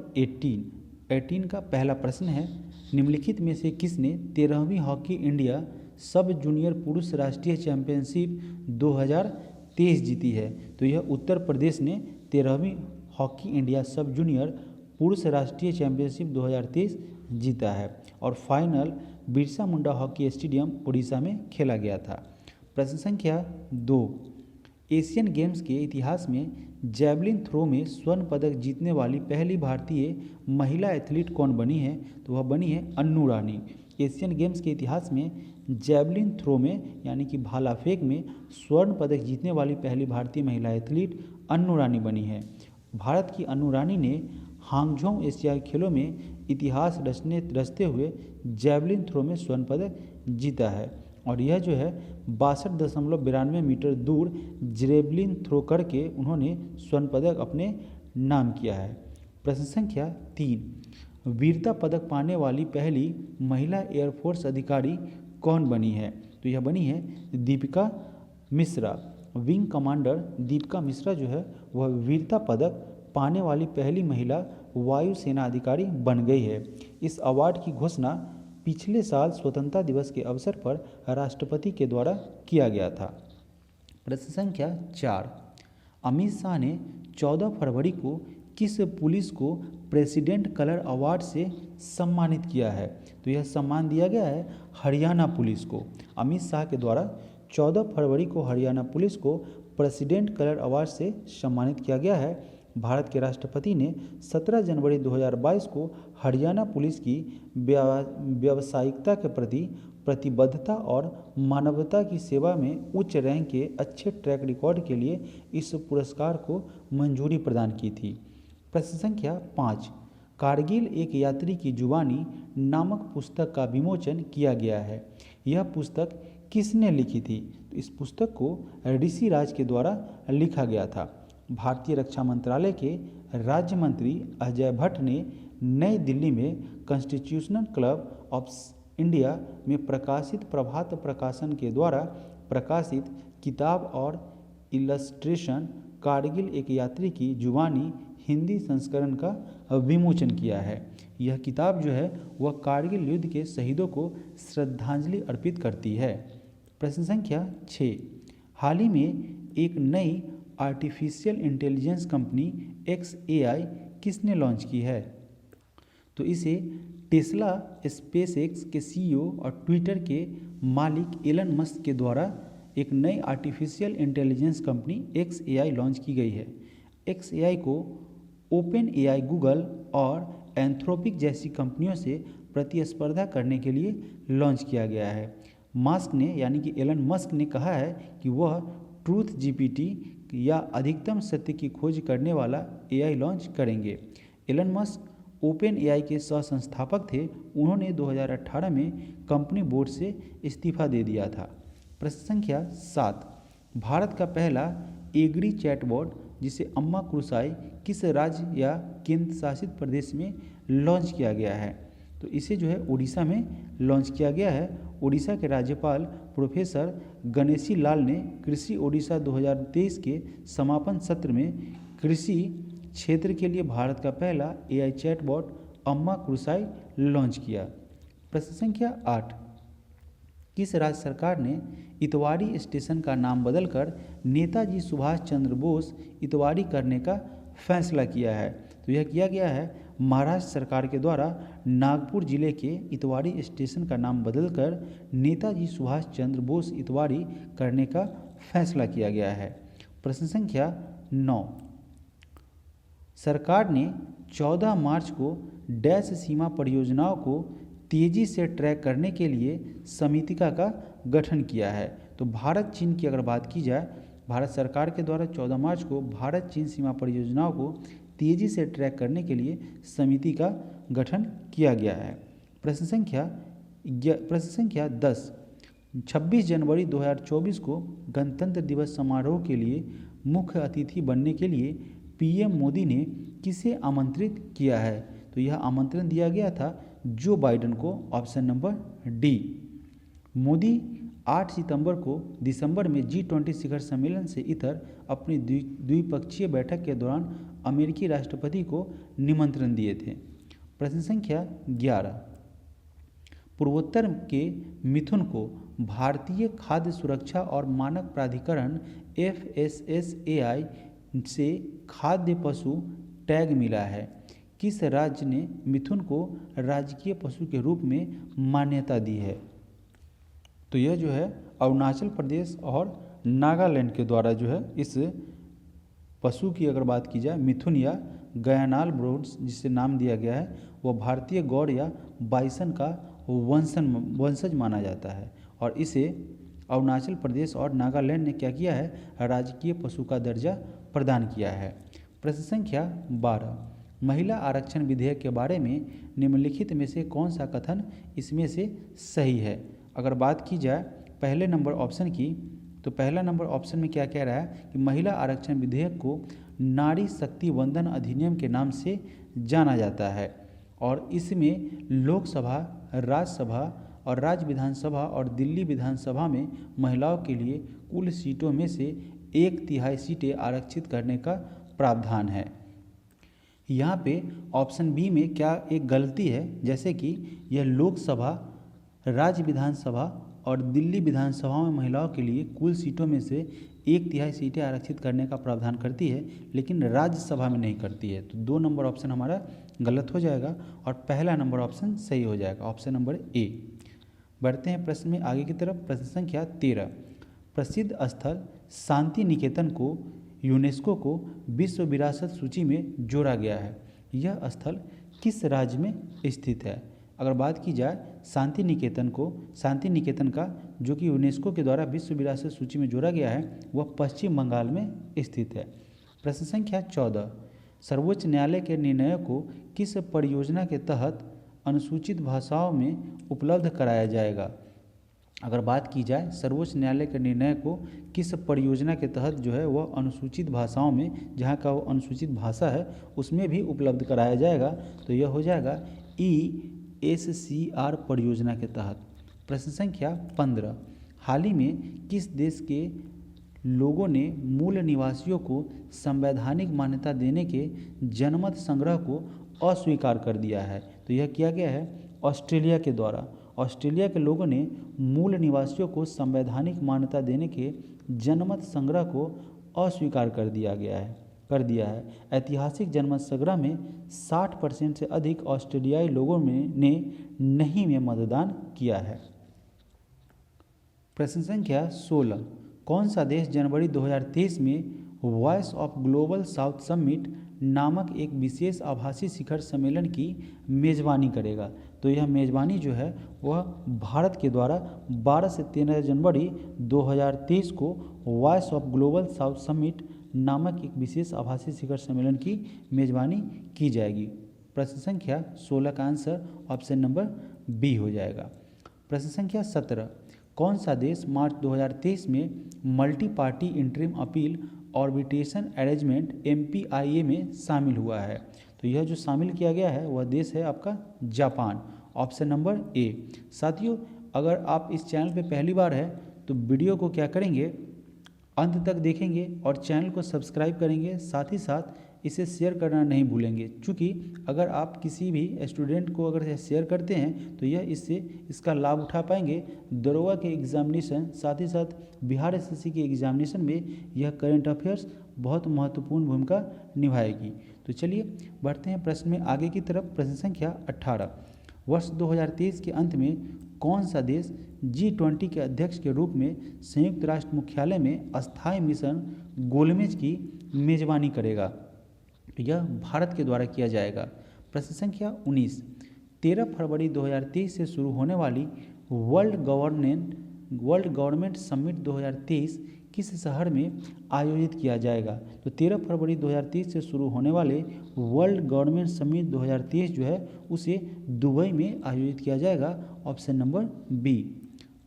18 का पहला प्रश्न है, निम्नलिखित में से किसने 13वीं हॉकी इंडिया सब जूनियर पुरुष राष्ट्रीय चैंपियनशिप 2023 जीती है? तो यह उत्तर प्रदेश ने 13वीं हॉकी इंडिया सब जूनियर पुरुष राष्ट्रीय चैंपियनशिप 2023 जीता है और final Birsa Munda hockey stadium Orissa में खेला गया था। प्रश्न संख्या 2, एशियन गेम्स के इतिहास में जैवलिन थ्रो में स्वर्ण पदक जीतने वाली पहली भारतीय महिला एथलीट कौन बनी है? तो वह बनी है अन्नू रानी। एशियन गेम्स के इतिहास में जैवलिन थ्रो में यानी कि भाला फेंक में स्वर्ण पदक जीतने वाली पहली भारतीय महिला एथलीट अन्नू रानी बनी है। भारत की अन्नू रानी ने हांगझोंग एशियाई खेलों में इतिहास रचते हुए जैवलिन थ्रो में स्वर्ण पदक जीता है और यह जो है 62.92 मीटर दूर जैवलिन थ्रो करके उन्होंने स्वर्ण पदक अपने नाम किया है। प्रश्न संख्या 3, वीरता पदक पाने वाली पहली महिला एयरफोर्स अधिकारी कौन बनी है? तो यह बनी है दीपिका मिश्रा। विंग कमांडर दीपिका मिश्रा जो है वह वीरता पदक पाने वाली पहली महिला वायुसेना अधिकारी बन गई है। इस अवार्ड की घोषणा पिछले साल स्वतंत्रता दिवस के अवसर पर राष्ट्रपति के द्वारा किया गया था। प्रश्न संख्या 4, अमित शाह ने 14 फरवरी को किस पुलिस को प्रेसिडेंट कलर अवार्ड से सम्मानित किया है? तो यह सम्मान दिया गया है हरियाणा पुलिस को। अमित शाह के द्वारा 14 फरवरी को हरियाणा पुलिस को प्रेसिडेंट कलर अवार्ड से सम्मानित किया गया है। भारत के राष्ट्रपति ने 17 जनवरी 2022 को हरियाणा पुलिस की व्यावसायिकता के प्रति प्रतिबद्धता और मानवता की सेवा में उच्च रैंक के अच्छे ट्रैक रिकॉर्ड के लिए इस पुरस्कार को मंजूरी प्रदान की थी। प्रश्न संख्या 5, कारगिल एक यात्री की जुबानी नामक पुस्तक का विमोचन किया गया है। यह पुस्तक किसने लिखी थी? तो इस पुस्तक को ऋषि राज के द्वारा लिखा गया था। भारतीय रक्षा मंत्रालय के राज्य मंत्री अजय भट्ट ने नई दिल्ली में कॉन्स्टिट्यूशनल क्लब ऑफ इंडिया में प्रकाशित प्रभात प्रकाशन के द्वारा प्रकाशित किताब और इलस्ट्रेशन कारगिल एक यात्री की जुबानी हिंदी संस्करण का विमोचन किया है। यह किताब जो है वह कारगिल युद्ध के शहीदों को श्रद्धांजलि अर्पित करती है। प्रश्न संख्या 6, हाल ही में एक नई आर्टिफिशियल इंटेलिजेंस कंपनी XAI किसने लॉन्च की है? तो इसे टेस्ला स्पेसएक्स के CEO और ट्विटर के मालिक एलन मस्क के द्वारा एक नई artificial intelligence company XAI launch की गई है। XAI को OpenAI, गूगल और एंथ्रोपिक जैसी कंपनियों से प्रतिस्पर्धा करने के लिए लॉन्च किया गया है। मस्क ने यानी कि एलन मस्क ने कहा है कि वह ट्रूथ GPT या अधिकतम सत्य की खोज करने वाला AI लॉन्च करेंगे। एलन मस्क OpenAI के सह संस्थापक थे। उन्होंने 2018 में कंपनी बोर्ड से इस्तीफा दे दिया था। प्रश्न संख्या 7, भारत का पहला एग्री चैटबॉट जिसे अम्मा कृसाई किस राज्य या केंद्र शासित प्रदेश में लॉन्च किया गया है? तो इसे जो है उड़ीसा में लॉन्च किया गया है। उड़ीसा के राज्यपाल प्रोफेसर गणेशी लाल ने कृषि ओडिशा 2023 के समापन सत्र में कृषि क्षेत्र के लिए भारत का पहला AI चैटबॉट अम्मा कृषाई लॉन्च किया। प्रश्न संख्या 8, किस राज्य सरकार ने इतवारी स्टेशन का नाम बदलकर नेताजी सुभाष चंद्र बोस इतवारी करने का फैसला किया है? तो यह किया गया है महाराष्ट्र सरकार के द्वारा नागपुर जिले के इतवारी स्टेशन का नाम बदलकर नेताजी सुभाष चंद्र बोस इतवारी करने का फैसला किया गया है। प्रश्न संख्या 9, सरकार ने 14 मार्च को डैश सीमा परियोजनाओं को तेजी से ट्रैक करने के लिए समितिका का गठन किया है। तो भारत चीन की अगर बात की जाए, भारत सरकार के द्वारा 14 मार्च को भारत चीन सीमा परियोजनाओं को तेजी से ट्रैक करने के लिए समिति का गठन किया गया है। प्रश्न संख्या 10, 26 जनवरी 2024 को गणतंत्र दिवस समारोह के लिए मुख्य अतिथि बनने के लिए PM मोदी ने किसे आमंत्रित किया है? तो यह आमंत्रण दिया गया था जो बाइडेन को, ऑप्शन नंबर डी। मोदी 8 सितंबर को दिसंबर में G20 शिखर सम्मेलन से इतर अपनी द्विपक्षीय बैठक के दौरान अमेरिकी राष्ट्रपति को निमंत्रण दिए थे। प्रश्न संख्या 11, पूर्वोत्तर के मिथुन को भारतीय खाद्य सुरक्षा और मानक प्राधिकरण FSSAI से खाद्य पशु टैग मिला है। किस राज्य ने मिथुन को राजकीय पशु के रूप में मान्यता दी है? तो यह जो है अरुणाचल प्रदेश और नागालैंड के द्वारा जो है इस पशु की अगर बात की जाए, मिथुन या गयानाल ब्रोड्स जिसे नाम दिया गया है, वह भारतीय गौड़ या बाइसन का वंशज माना जाता है और इसे अरुणाचल प्रदेश और नागालैंड ने क्या किया है, राजकीय पशु का दर्जा प्रदान किया है। प्रश्न संख्या 12, महिला आरक्षण विधेयक के बारे में निम्नलिखित में से कौन सा कथन इसमें से सही है? अगर बात की जाए पहले नंबर ऑप्शन की, तो पहला नंबर ऑप्शन में क्या कह रहा है कि महिला आरक्षण विधेयक को नारी शक्ति वंदन अधिनियम के नाम से जाना जाता है और इसमें लोकसभा, राज्यसभा और राज्य विधानसभा और दिल्ली विधानसभा में महिलाओं के लिए कुल सीटों में से 1/3 सीटें आरक्षित करने का प्रावधान है। यहाँ पे ऑप्शन बी में क्या एक गलती है, जैसे कि यह लोकसभा, राज्य विधानसभा और दिल्ली विधानसभा में महिलाओं के लिए कुल सीटों में से 1/3 सीटें आरक्षित करने का प्रावधान करती है, लेकिन राज्यसभा में नहीं करती है। तो 2 नंबर ऑप्शन हमारा गलत हो जाएगा और पहला नंबर ऑप्शन सही हो जाएगा, ऑप्शन नंबर ए। बढ़ते हैं प्रश्न में आगे की तरफ। प्रश्न संख्या 13, प्रसिद्ध स्थल शांति निकेतन को यूनेस्को को विश्व विरासत सूची में जोड़ा गया है। यह स्थल किस राज्य में स्थित है? अगर बात की जाए शांति निकेतन का जो कि यूनेस्को के द्वारा विश्व विरासत सूची में जोड़ा गया है, वह पश्चिम बंगाल में स्थित है। प्रश्न संख्या 14, सर्वोच्च न्यायालय के निर्णयों को किस परियोजना के तहत अनुसूचित भाषाओं में उपलब्ध कराया जाएगा? अगर बात की जाए सर्वोच्च न्यायालय के निर्णय को किस परियोजना के तहत जो है वह अनुसूचित भाषाओं में, जहाँ का वो अनुसूचित भाषा है उसमें भी उपलब्ध कराया जाएगा, तो यह हो जाएगा ESCR परियोजना के तहत। प्रश्न संख्या 15, हाल ही में किस देश के लोगों ने मूल निवासियों को संवैधानिक मान्यता देने के जनमत संग्रह को अस्वीकार कर दिया है? तो यह किया गया है ऑस्ट्रेलिया के द्वारा। ऑस्ट्रेलिया के लोगों ने मूल निवासियों को संवैधानिक मान्यता देने के जनमत संग्रह को अस्वीकार कर दिया है। ऐतिहासिक जनमत संग्रह में 60% से अधिक ऑस्ट्रेलियाई लोगों ने नहीं में मतदान किया है। प्रश्न संख्या 16, कौन सा देश जनवरी 2023 में voice of global south summit नामक एक विशेष आभासी शिखर सम्मेलन की मेज़बानी करेगा? तो यह मेज़बानी जो है वह भारत के द्वारा 12 से 13 जनवरी 2023 को voice of global south summit नामक एक विशेष आभासी शिखर सम्मेलन की मेज़बानी की जाएगी। प्रश्न संख्या 16 का आंसर ऑप्शन नंबर बी हो जाएगा। प्रश्न संख्या 17, कौन सा देश मार्च 2023 में multi party interim appeal arbitration arrangement MPIA में शामिल हुआ है? तो यह जो शामिल किया गया है वह देश है आपका जापान ऑप्शन नंबर ए। साथियों, अगर आप इस चैनल पे पहली बार है तो वीडियो को क्या करेंगे, अंत तक देखेंगे और चैनल को सब्सक्राइब करेंगे, साथ ही साथ इसे शेयर करना नहीं भूलेंगे। चूँकि अगर आप किसी भी स्टूडेंट को अगर शेयर करते हैं तो यह इसका लाभ उठा पाएंगे। दरोगा के एग्जामिनेशन, साथ ही साथ बिहार एसएससी के एग्जामिनेशन में यह करंट अफेयर्स बहुत महत्वपूर्ण भूमिका निभाएगी। तो चलिए बढ़ते हैं प्रश्न में आगे की तरफ। प्रश्न संख्या 18, वर्ष 2023 के अंत में कौन सा देश G20 के अध्यक्ष के रूप में संयुक्त राष्ट्र मुख्यालय में अस्थायी मिशन गोलमेज की मेजबानी करेगा? यह भारत के द्वारा किया जाएगा। प्रश्न संख्या 19, 13 फरवरी 2023 से शुरू होने वाली वर्ल्ड गवर्नमेंट समिट 2023 किस शहर में आयोजित किया जाएगा? तो 13 फरवरी 2023 से शुरू होने वाले वर्ल्ड गवर्नमेंट समिट 2023 जो है उसे दुबई में आयोजित किया जाएगा। Option number B.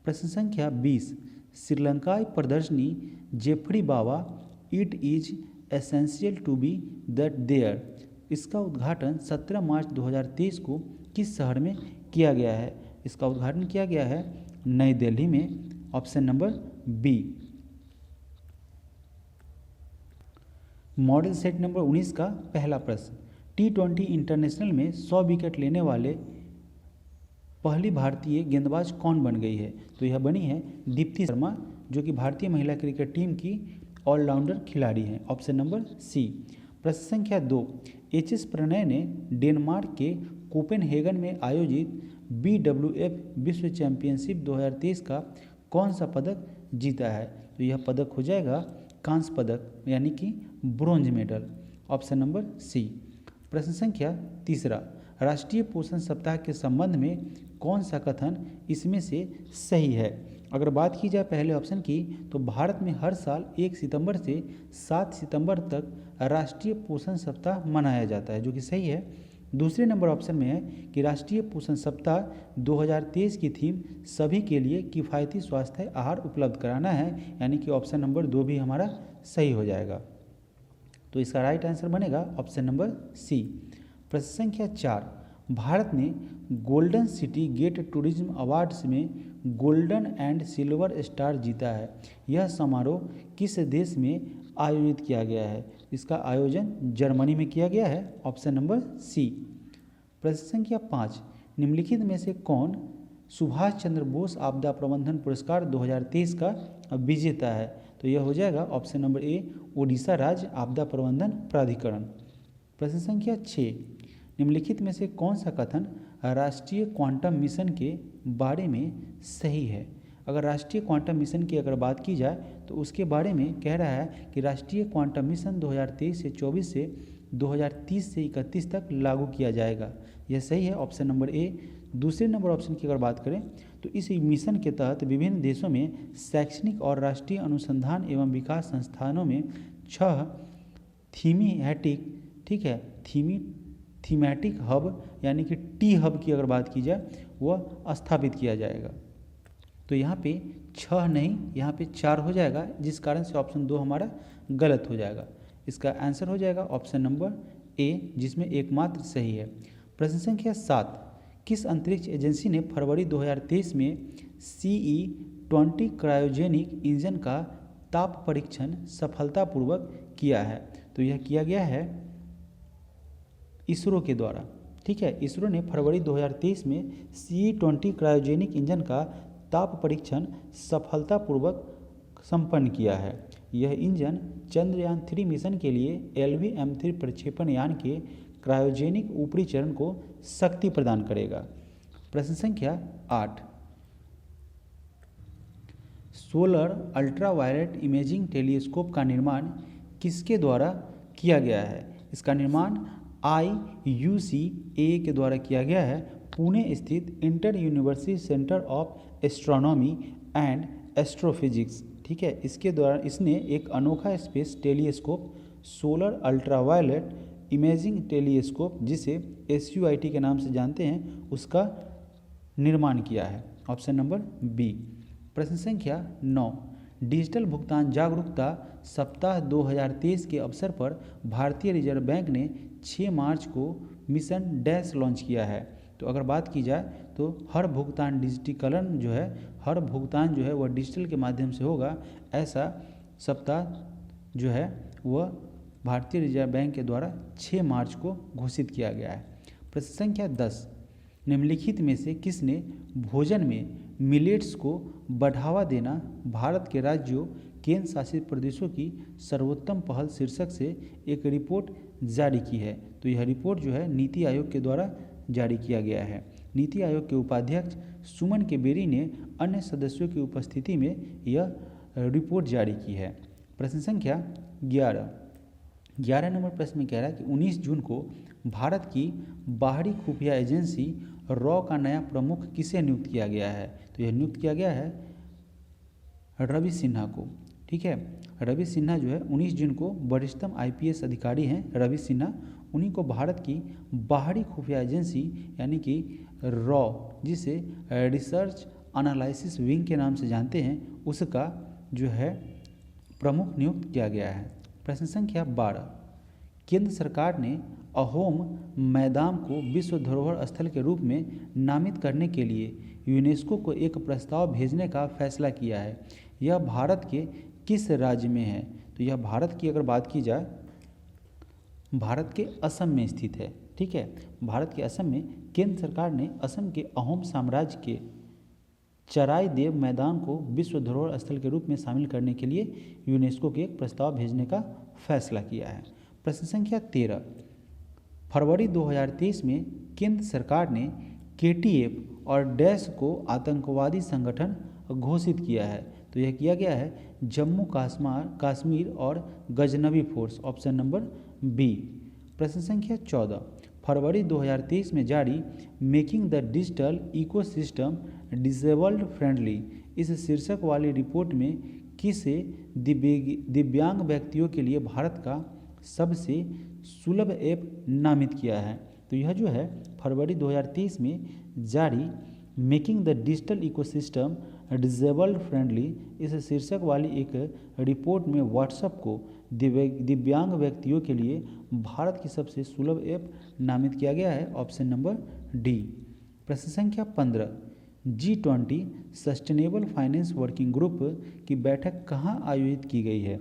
प्रश्न संख्या 20, श्रीलंकाई प्रदर्शनी Geoffrey Bawa it is essential to be that there, इसका उद्घाटन 17 मार्च 2023 को किस शहर में किया गया है? इसका उद्घाटन किया गया है नई दिल्ली में। Option number B. Model set number 19 का पहला प्रश्न, T20 इंटरनेशनल में 100 विकेट लेने वाले पहली भारतीय गेंदबाज कौन बन गई है? तो यह बनी है दीप्ति शर्मा, जो कि भारतीय महिला क्रिकेट टीम की ऑलराउंडर खिलाड़ी हैं। Option number C. प्रश्न संख्या 2, एच.एस. प्रणय ने डेनमार्क के कोपेनहेगन में आयोजित BWF विश्व चैंपियनशिप 2023 का कौन सा पदक जीता है? तो यह पदक हो जाएगा कांस्य पदक, यानी कि bronze medal. Option number C. प्रश्न संख्या 3, राष्ट्रीय पोषण सप्ताह के संबंध में कौन सा कथन इसमें से सही है? अगर बात की जाए पहले ऑप्शन की, तो भारत में हर साल 1 सितंबर से 7 सितंबर तक राष्ट्रीय पोषण सप्ताह मनाया जाता है, जो कि सही है। दूसरे नंबर ऑप्शन में है कि राष्ट्रीय पोषण सप्ताह 2023 की थीम सभी के लिए किफ़ायती स्वास्थ्य आहार उपलब्ध कराना है, यानी कि ऑप्शन नंबर 2 भी हमारा सही हो जाएगा। तो इसका राइट आंसर बनेगा ऑप्शन नंबर सी। प्रश्न संख्या 4, भारत ने golden city gate tourism awards में गोल्डन एंड सिल्वर स्टार जीता है। यह समारोह किस देश में आयोजित किया गया है? इसका आयोजन जर्मनी में किया गया है। Option number C. प्रश्न संख्या 5, निम्नलिखित में से कौन सुभाष चंद्र बोस आपदा प्रबंधन पुरस्कार 2023 का विजेता है? तो यह हो जाएगा ऑप्शन नंबर ए, ओडिशा राज्य आपदा प्रबंधन प्राधिकरण। प्रश्न संख्या 6, निम्नलिखित में से कौन सा कथन राष्ट्रीय क्वांटम मिशन के बारे में सही है? अगर राष्ट्रीय क्वांटम मिशन की अगर बात की जाए तो उसके बारे में कह रहा है कि राष्ट्रीय क्वांटम मिशन 2023 से 24 से 2030 से 31 तक लागू किया जाएगा। यह सही है, ऑप्शन नंबर ए। दूसरे नंबर ऑप्शन की अगर बात करें तो इस मिशन के तहत विभिन्न देशों में शैक्षणिक और राष्ट्रीय अनुसंधान एवं विकास संस्थानों में 6 थीमेटिक हब यानी कि टी हब की अगर बात की जाए वह स्थापित किया जाएगा। तो यहाँ पे 6 नहीं, यहाँ पे 4 हो जाएगा, जिस कारण से ऑप्शन 2 हमारा गलत हो जाएगा। इसका आंसर हो जाएगा ऑप्शन नंबर ए, जिसमें एकमात्र सही है। प्रश्न संख्या 7, किस अंतरिक्ष एजेंसी ने फरवरी 2023 में CE-20 क्रायोजेनिक इंजन का ताप परीक्षण सफलतापूर्वक किया है? तो यह किया गया है इसरो के द्वारा। ठीक है, इसरो ने फरवरी 2023 में CE-20 क्रायोजेनिक इंजन का ताप परीक्षण सफलतापूर्वक संपन्न किया है। यह इंजन चंद्रयान 3 मिशन के लिए LV-M3 प्रक्षेपण यान के क्रायोजेनिक ऊपरी चरण को शक्ति प्रदान करेगा। प्रश्न संख्या 8, सोलर अल्ट्रावायलेट इमेजिंग टेलीस्कोप का निर्माण किसके द्वारा किया गया है? इसका निर्माण IUCAA के द्वारा किया गया है। पुणे स्थित inter university centre of astronomy and astrophysics, ठीक है, इसके द्वारा इसने एक अनोखा space telescope solar ultraviolet imaging telescope, जिसे SUIT के नाम से जानते हैं, उसका निर्माण किया है। Option number B. प्रश्न संख्या 9, डिजिटल भुगतान जागरूकता सप्ताह 2023 के अवसर पर भारतीय रिजर्व बैंक ने 6 मार्च को मिशन डैश लॉन्च किया है। तो तो अगर बात की जाए तो हर भुगतान डिजिटीकरण जो है, हर भुगतान जो है वह डिजिटल के माध्यम से होगा, ऐसा सप्ताह जो है वह भारतीय रिजर्व बैंक के द्वारा 6 मार्च को घोषित किया गया है। प्रश्न संख्या 10, निम्नलिखित में से किसने भोजन में मिलेट्स को बढ़ावा देना भारत के राज्यों केंद्र शासित प्रदेशों की सर्वोत्तम पहल शीर्षक से एक रिपोर्ट जारी की है? तो यह रिपोर्ट जो है नीति आयोग के द्वारा जारी किया गया है। नीति आयोग के उपाध्यक्ष सुमन के बेरी ने अन्य सदस्यों की उपस्थिति में यह रिपोर्ट जारी की है। प्रश्न संख्या 11 नंबर प्रश्न में कह रहा है कि 19 जून को भारत की बाहरी खुफिया एजेंसी रॉ का नया प्रमुख किसे नियुक्त किया गया है? तो यह नियुक्त किया गया है रवि सिन्हा को। ठीक है, रवि सिन्हा जो है 19 जून को वरिष्ठतम IPS अधिकारी हैं रवि सिन्हा, उन्हीं को भारत की बाहरी खुफिया एजेंसी यानी कि रॉ, जिसे रिसर्च एनालिसिस विंग के नाम से जानते हैं, उसका जो है प्रमुख नियुक्त किया गया है। प्रश्न संख्या 12, केंद्र सरकार ने अहोम मैदान को विश्व धरोहर स्थल के रूप में नामित करने के लिए यूनेस्को को एक प्रस्ताव भेजने का फैसला किया है। यह भारत के किस राज्य में है? तो यह भारत की अगर बात की जाए, भारत के असम में स्थित है। ठीक है, भारत के असम में केंद्र सरकार ने असम के अहोम साम्राज्य के चराई देव मैदान को विश्व धरोहर स्थल के रूप में शामिल करने के लिए यूनेस्को के एक प्रस्ताव भेजने का फैसला किया है। प्रश्न संख्या 13, फरवरी 2023 में केंद्र सरकार ने KTF और डैश को आतंकवादी संगठन घोषित किया है। तो यह किया गया है जम्मू कश्मीर और Ghaznavi force, option number B. प्रश्न संख्या 14, फरवरी 2023 में जारी making the digital ecosystem disabled friendly, इस शीर्षक वाली रिपोर्ट में किसे दिव्यांग व्यक्तियों के लिए भारत का सबसे सुलभ ऐप नामित किया है? तो यह जो है फरवरी 2023 में जारी making the digital ecosystem disabled friendly, इस शीर्षक वाली एक रिपोर्ट में व्हाट्सएप को दिव्यांग व्यक्तियों के लिए भारत की सबसे सुलभ ऐप नामित किया गया है, ऑप्शन नंबर डी। प्रश्न संख्या 15, G20 sustainable finance working group की बैठक कहाँ आयोजित की गई है?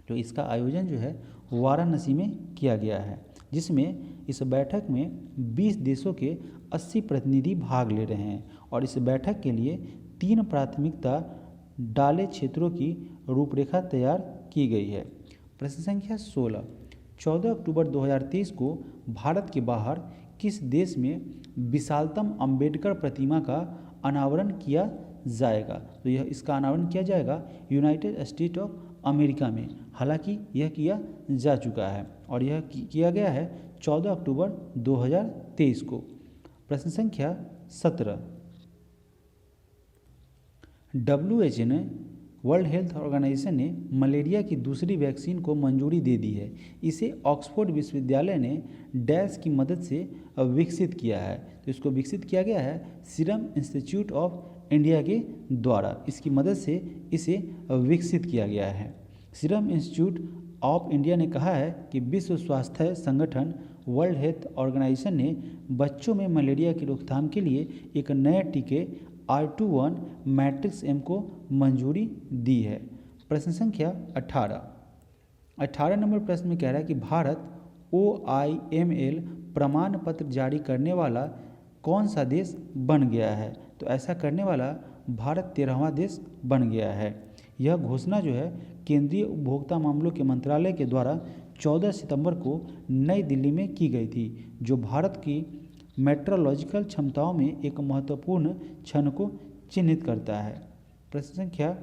तो इसका आयोजन जो है वाराणसी में किया गया है, जिसमें इस बैठक में 20 देशों के 80 प्रतिनिधि भाग ले रहे हैं और इस बैठक के लिए 3 प्राथमिकता डाले क्षेत्रों की रूपरेखा तैयार की गई है। प्रश्न संख्या 16, 14 अक्टूबर 2023 को भारत के बाहर किस देश में विशालतम अंबेडकर प्रतिमा का अनावरण किया जाएगा? तो यह इसका अनावरण किया जाएगा यूनाइटेड स्टेट ऑफ अमेरिका में। हालांकि यह किया जा चुका है और यह किया गया है 14 अक्टूबर 2023 को। प्रश्न संख्या 17, WHO ने, वर्ल्ड हेल्थ ऑर्गेनाइजेशन ने मलेरिया की दूसरी वैक्सीन को मंजूरी दे दी है। इसे ऑक्सफोर्ड विश्वविद्यालय ने डैश की मदद से विकसित किया है। तो इसको विकसित किया गया है सीरम इंस्टीट्यूट ऑफ इंडिया के द्वारा, इसकी मदद से इसे विकसित किया गया है। सीरम इंस्टीट्यूट ऑफ इंडिया ने कहा है कि विश्व स्वास्थ्य संगठन वर्ल्ड हेल्थ ऑर्गेनाइजेशन ने बच्चों में मलेरिया की रोकथाम के लिए एक नए टीके R21 मैट्रिक्स M को मंजूरी दी है। प्रश्न संख्या 18 नंबर प्रश्न में कह रहा है कि भारत OIML प्रमाण पत्र जारी करने वाला कौन सा देश बन गया है? तो ऐसा करने वाला भारत 13वां देश बन गया है। यह घोषणा जो है केंद्रीय उपभोक्ता मामलों के मंत्रालय के द्वारा 14 सितंबर को नई दिल्ली में की गई थी, जो भारत की मेट्रोलॉजिकल क्षमताओं में एक महत्वपूर्ण क्षण को चिन्हित करता है। प्रश्न संख्या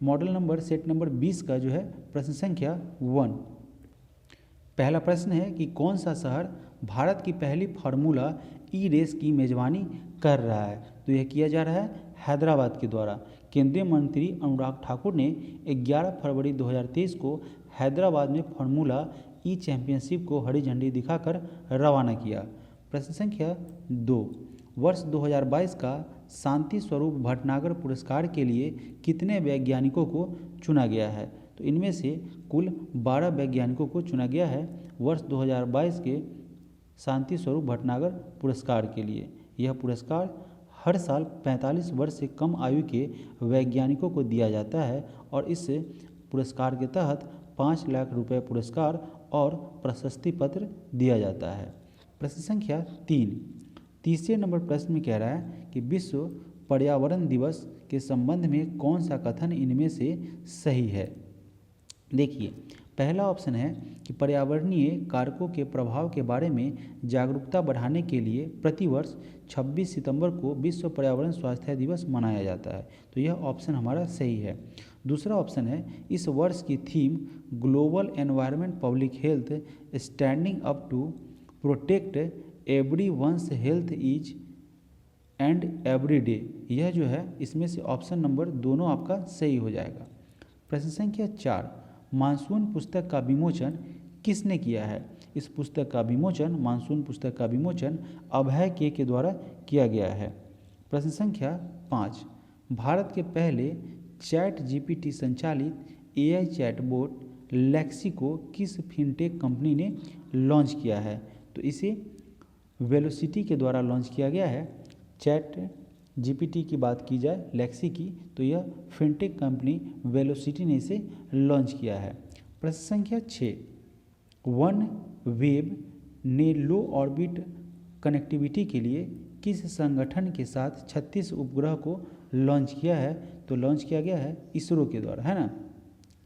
मॉडल नंबर सेट नंबर 20 का जो है प्रश्न संख्या 1। पहला प्रश्न है कि कौन सा शहर भारत की पहली फार्मूला ई रेस की मेजबानी कर रहा है? तो यह किया जा रहा है हैदराबाद के द्वारा। केंद्रीय मंत्री अनुराग ठाकुर ने 11 फरवरी 2023 को हैदराबाद में फार्मूला ई चैंपियनशिप को हरी झंडी दिखाकर रवाना किया। प्रश्न संख्या 2, वर्ष 2022 का शांति स्वरूप भटनागर पुरस्कार के लिए कितने वैज्ञानिकों को चुना गया है? तो इनमें से कुल 12 वैज्ञानिकों को चुना गया है वर्ष 2022 के शांति स्वरूप भटनागर पुरस्कार के लिए। यह पुरस्कार हर साल 45 वर्ष से कम आयु के वैज्ञानिकों को दिया जाता है और इस पुरस्कार के तहत 5 लाख रुपए पुरस्कार और प्रशस्ति पत्र दिया जाता है। प्रश्न संख्या 3, तीसरे नंबर प्रश्न में कह रहा है कि विश्व पर्यावरण दिवस के संबंध में कौन सा कथन इनमें से सही है। देखिए, पहला ऑप्शन है कि पर्यावरणीय कारकों के प्रभाव के बारे में जागरूकता बढ़ाने के लिए प्रतिवर्ष 26 सितंबर को विश्व पर्यावरण स्वास्थ्य दिवस मनाया जाता है, तो यह ऑप्शन हमारा सही है। दूसरा ऑप्शन है इस वर्ष की theme global environment public health standing up to protect everyone's health is and every day. यह जो है इसमें से ऑप्शन नंबर दोनों आपका सही हो जाएगा। प्रश्न संख्या 4, मानसून पुस्तक का विमोचन किसने किया है। इस पुस्तक का विमोचन, मानसून पुस्तक का विमोचन अभय के द्वारा किया गया है। प्रश्न संख्या 5, भारत के पहले चैट जीपीटी संचालित एआई चैटबॉट लेक्सी को किस फिनटेक कंपनी ने लॉन्च किया है। तो इसे वेलोसिटी के द्वारा लॉन्च किया गया है। चैट जीपीटी की बात की जाए लेक्सी की, तो यह फिनटेक कंपनी वेलोसिटी ने इसे लॉन्च किया है। प्रश्न संख्या 6, वन वेब ने लो ऑर्बिट कनेक्टिविटी के लिए किस संगठन के साथ 36 उपग्रह को लॉन्च किया है। तो लॉन्च किया गया है इसरो के द्वारा, है ना।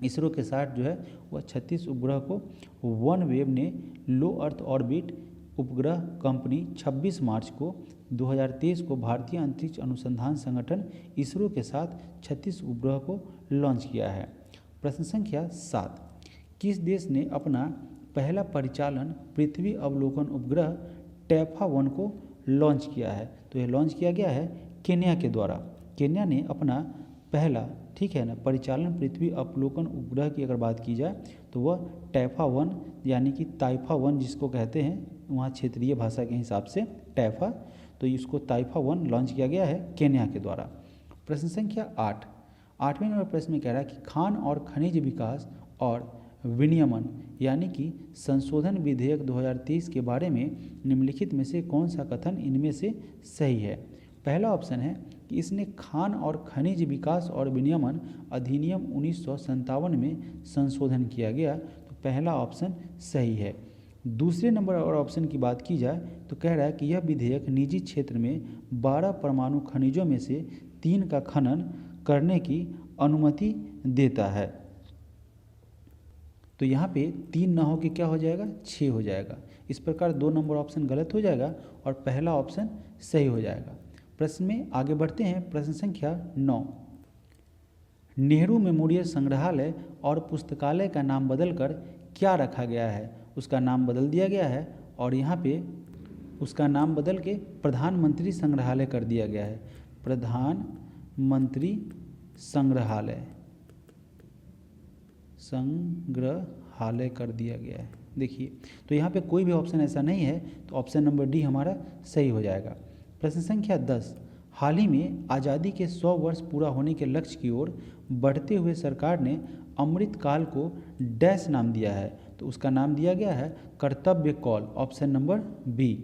इसरो के साथ जो है वह 36 उपग्रह को वन वेब ने लो अर्थ ऑर्बिट उपग्रह कंपनी 26 मार्च को 2023 को भारतीय अंतरिक्ष अनुसंधान संगठन इसरो के साथ 36 उपग्रह को लॉन्च किया है। प्रश्न संख्या 7, किस देश ने अपना पहला परिचालन पृथ्वी अवलोकन उपग्रह टैफा-1 को लॉन्च किया है। तो यह लॉन्च किया गया है केन्या के द्वारा। केन्या ने अपना पहला, ठीक है ना, परिचालन पृथ्वी अवलोकन उपग्रह की अगर बात की जाए तो वह टैफा-1 यानी कि ताइफा-1 जिसको कहते हैं वहाँ क्षेत्रीय भाषा के हिसाब से टैफा, तो इसको ताइफा-1 लॉन्च किया गया है केन्या के द्वारा। प्रश्न संख्या 8, 8वें नंबर प्रश्न में कह रहा है कि खान और खनिज विकास और विनियमन यानी कि संशोधन विधेयक 2023 के बारे में निम्नलिखित में से कौन सा कथन इनमें से सही है। पहला ऑप्शन है कि इसने खान और खनिज विकास और विनियमन अधिनियम 1957 में संशोधन किया गया, तो पहला ऑप्शन सही है। दूसरे नंबर और ऑप्शन की बात की जाए तो कह रहा है कि यह विधेयक निजी क्षेत्र में 12 परमाणु खनिजों में से 3 का खनन करने की अनुमति देता है। तो यहाँ पे 3 न हो के क्या हो जाएगा, 6 हो जाएगा। इस प्रकार 2 नंबर ऑप्शन गलत हो जाएगा और पहला ऑप्शन सही हो जाएगा। प्रश्न में आगे बढ़ते हैं। प्रश्न संख्या 9, नेहरू मेमोरियल संग्रहालय और पुस्तकालय का नाम बदलकर क्या रखा गया है। उसका नाम बदल दिया गया है और यहाँ पे उसका नाम बदल के प्रधानमंत्री संग्रहालय कर दिया गया है। प्रधानमंत्री संग्रहालय कर दिया गया है। देखिए, तो यहाँ पे कोई भी ऑप्शन ऐसा नहीं है, तो ऑप्शन नंबर डी हमारा सही हो जाएगा। प्रश्न संख्या 10, हाल ही में आज़ादी के 100 वर्ष पूरा होने के लक्ष्य की ओर बढ़ते हुए सरकार ने अमृत काल को डैश नाम दिया है। तो उसका नाम दिया गया है कर्तव्य कौल, ऑप्शन नंबर बी।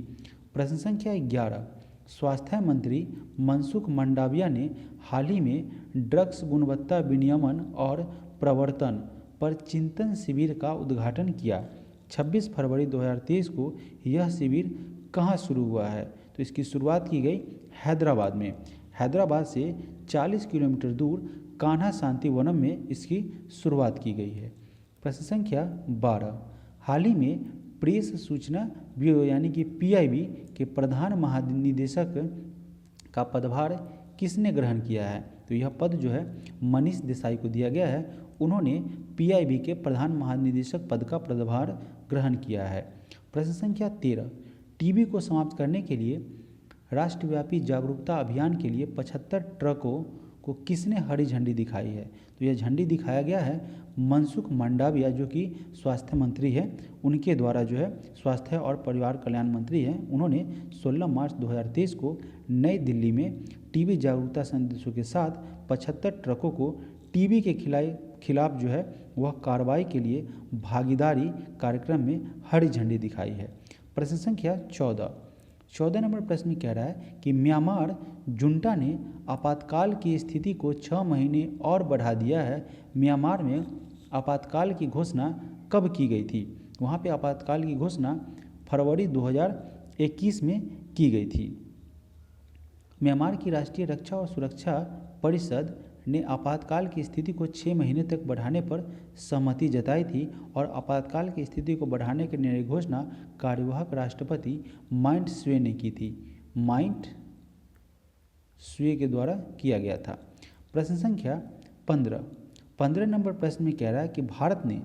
प्रश्न संख्या 11, स्वास्थ्य मंत्री मनसुख मंडाविया ने हाल ही में ड्रग्स गुणवत्ता विनियमन और प्रवर्तन पर चिंतन शिविर का उद्घाटन किया। 26 फरवरी 2023 को यह शिविर कहाँ शुरू हुआ है। तो इसकी शुरुआत की गई हैदराबाद में। हैदराबाद से 40 किलोमीटर दूर कान्हा शांति वनम में इसकी शुरुआत की गई है। प्रश्न संख्या 12, हाल ही में प्रेस सूचना ब्यूरो यानी कि पीआईबी के प्रधान महानिदेशक का पदभार किसने ग्रहण किया है। तो यह पद जो है मनीष देसाई को दिया गया है। उन्होंने पीआईबी के प्रधान महानिदेशक पद का पदभार ग्रहण किया है। प्रश्न संख्या 13, टीबी को समाप्त करने के लिए राष्ट्रव्यापी जागरूकता अभियान के लिए 75 ट्रकों को किसने हरी झंडी दिखाई है। तो यह झंडी दिखाया गया है मनसुख मंडाविया जो कि स्वास्थ्य मंत्री है, उनके द्वारा जो है स्वास्थ्य और परिवार कल्याण मंत्री हैं। उन्होंने 16 मार्च 2023 को नई दिल्ली में टीबी जागरूकता संदेशों के साथ 75 ट्रकों को टीबी के खिलाफ जो है वह कार्रवाई के लिए भागीदारी कार्यक्रम में हरी झंडी दिखाई है। प्रश्न संख्या 14 नंबर प्रश्न में कह रहा है कि म्यांमार जुंटा ने आपातकाल की स्थिति को 6 महीने और बढ़ा दिया है। म्यांमार में आपातकाल की घोषणा कब की गई थी? वहाँ पे आपातकाल की घोषणा फरवरी 2021 में की गई थी। म्यांमार की राष्ट्रीय रक्षा और सुरक्षा परिषद ने आपातकाल की स्थिति को 6 महीने तक बढ़ाने पर सहमति जताई थी और आपातकाल की स्थिति को बढ़ाने के निर्णय की घोषणा कार्यवाहक राष्ट्रपति माइंट स्वे ने की थी। माइंट स्वे के द्वारा किया गया था। प्रश्न संख्या 15 नंबर प्रश्न में कह रहा है कि भारत ने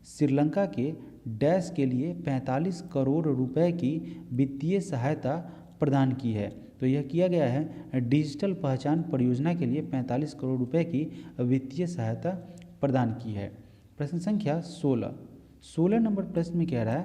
श्रीलंका के डैश के लिए 45 करोड़ रुपए की वित्तीय सहायता प्रदान की है। तो यह किया गया है डिजिटल पहचान परियोजना के लिए 45 करोड़ रुपए की वित्तीय सहायता प्रदान की है। प्रश्न संख्या 16 नंबर प्रश्न में कह रहा है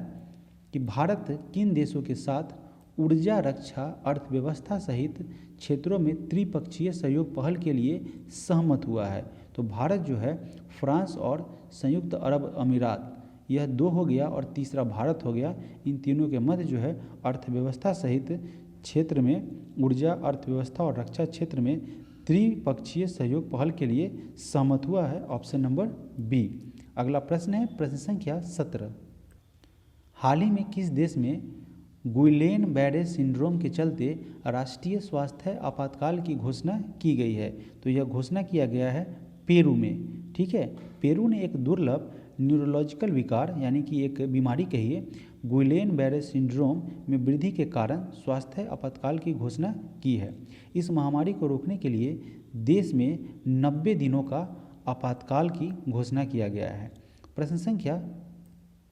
कि भारत किन देशों के साथ ऊर्जा, रक्षा, अर्थव्यवस्था सहित क्षेत्रों में त्रिपक्षीय सहयोग पहल के लिए सहमत हुआ है? तो भारत जो है फ्रांस और संयुक्त अरब अमीरात, यह 2 हो गया और तीसरा भारत हो गया। इन तीनों के मध्य जो है अर्थव्यवस्था सहित क्षेत्र में ऊर्जा, अर्थव्यवस्था और रक्षा क्षेत्र में त्रिपक्षीय सहयोग पहल के लिए सहमत हुआ है। Option number B. अगला प्रश्न है प्रश्न संख्या 17। हाल ही में किस देश में गुइलेन बैरे सिंड्रोम के चलते राष्ट्रीय स्वास्थ्य आपातकाल की घोषणा की गई है? तो यह घोषणा किया गया है पेरू में। ठीक है, पेरू ने एक दुर्लभ न्यूरोलॉजिकल विकार यानी कि एक बीमारी कहिए गुइलेन बैरे सिंड्रोम में वृद्धि के कारण स्वास्थ्य आपातकाल की घोषणा की है। इस महामारी को रोकने के लिए देश में 90 दिनों का आपातकाल की घोषणा किया गया है। प्रश्न संख्या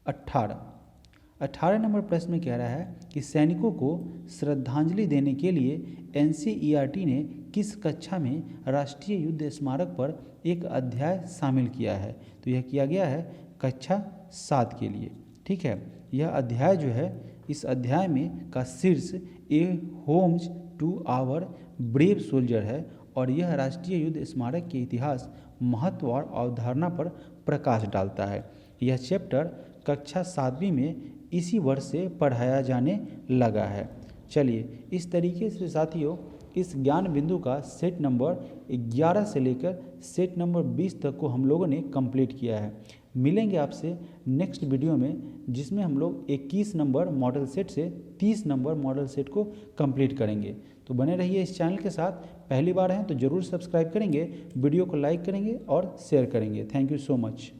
18 नंबर प्रश्न में कह रहा है कि सैनिकों को श्रद्धांजलि देने के लिए NCERT ने किस कक्षा में राष्ट्रीय युद्ध स्मारक पर एक अध्याय शामिल किया है? तो यह किया गया है कक्षा 7 के लिए। ठीक है, यह अध्याय जो है, इस अध्याय में का शीर्ष a homes to our brave soldier है और यह राष्ट्रीय युद्ध स्मारक के इतिहास, महत्व और अवधारणा पर प्रकाश डालता है। यह चैप्टर कक्षा 7वीं में इसी वर्ष से पढ़ाया जाने लगा है। चलिए, इस तरीके से साथियों इस ज्ञान बिंदु का सेट नंबर 11 से लेकर सेट नंबर 20 तक को हम लोगों ने कंप्लीट किया है। मिलेंगे आपसे नेक्स्ट वीडियो में, जिसमें हम लोग 21 नंबर मॉडल सेट से 30 नंबर मॉडल सेट को कंप्लीट करेंगे। तो बने रहिए इस चैनल के साथ। पहली बार हैं तो ज़रूर सब्सक्राइब करेंगे, वीडियो को लाइक करेंगे और शेयर करेंगे। Thank you so much.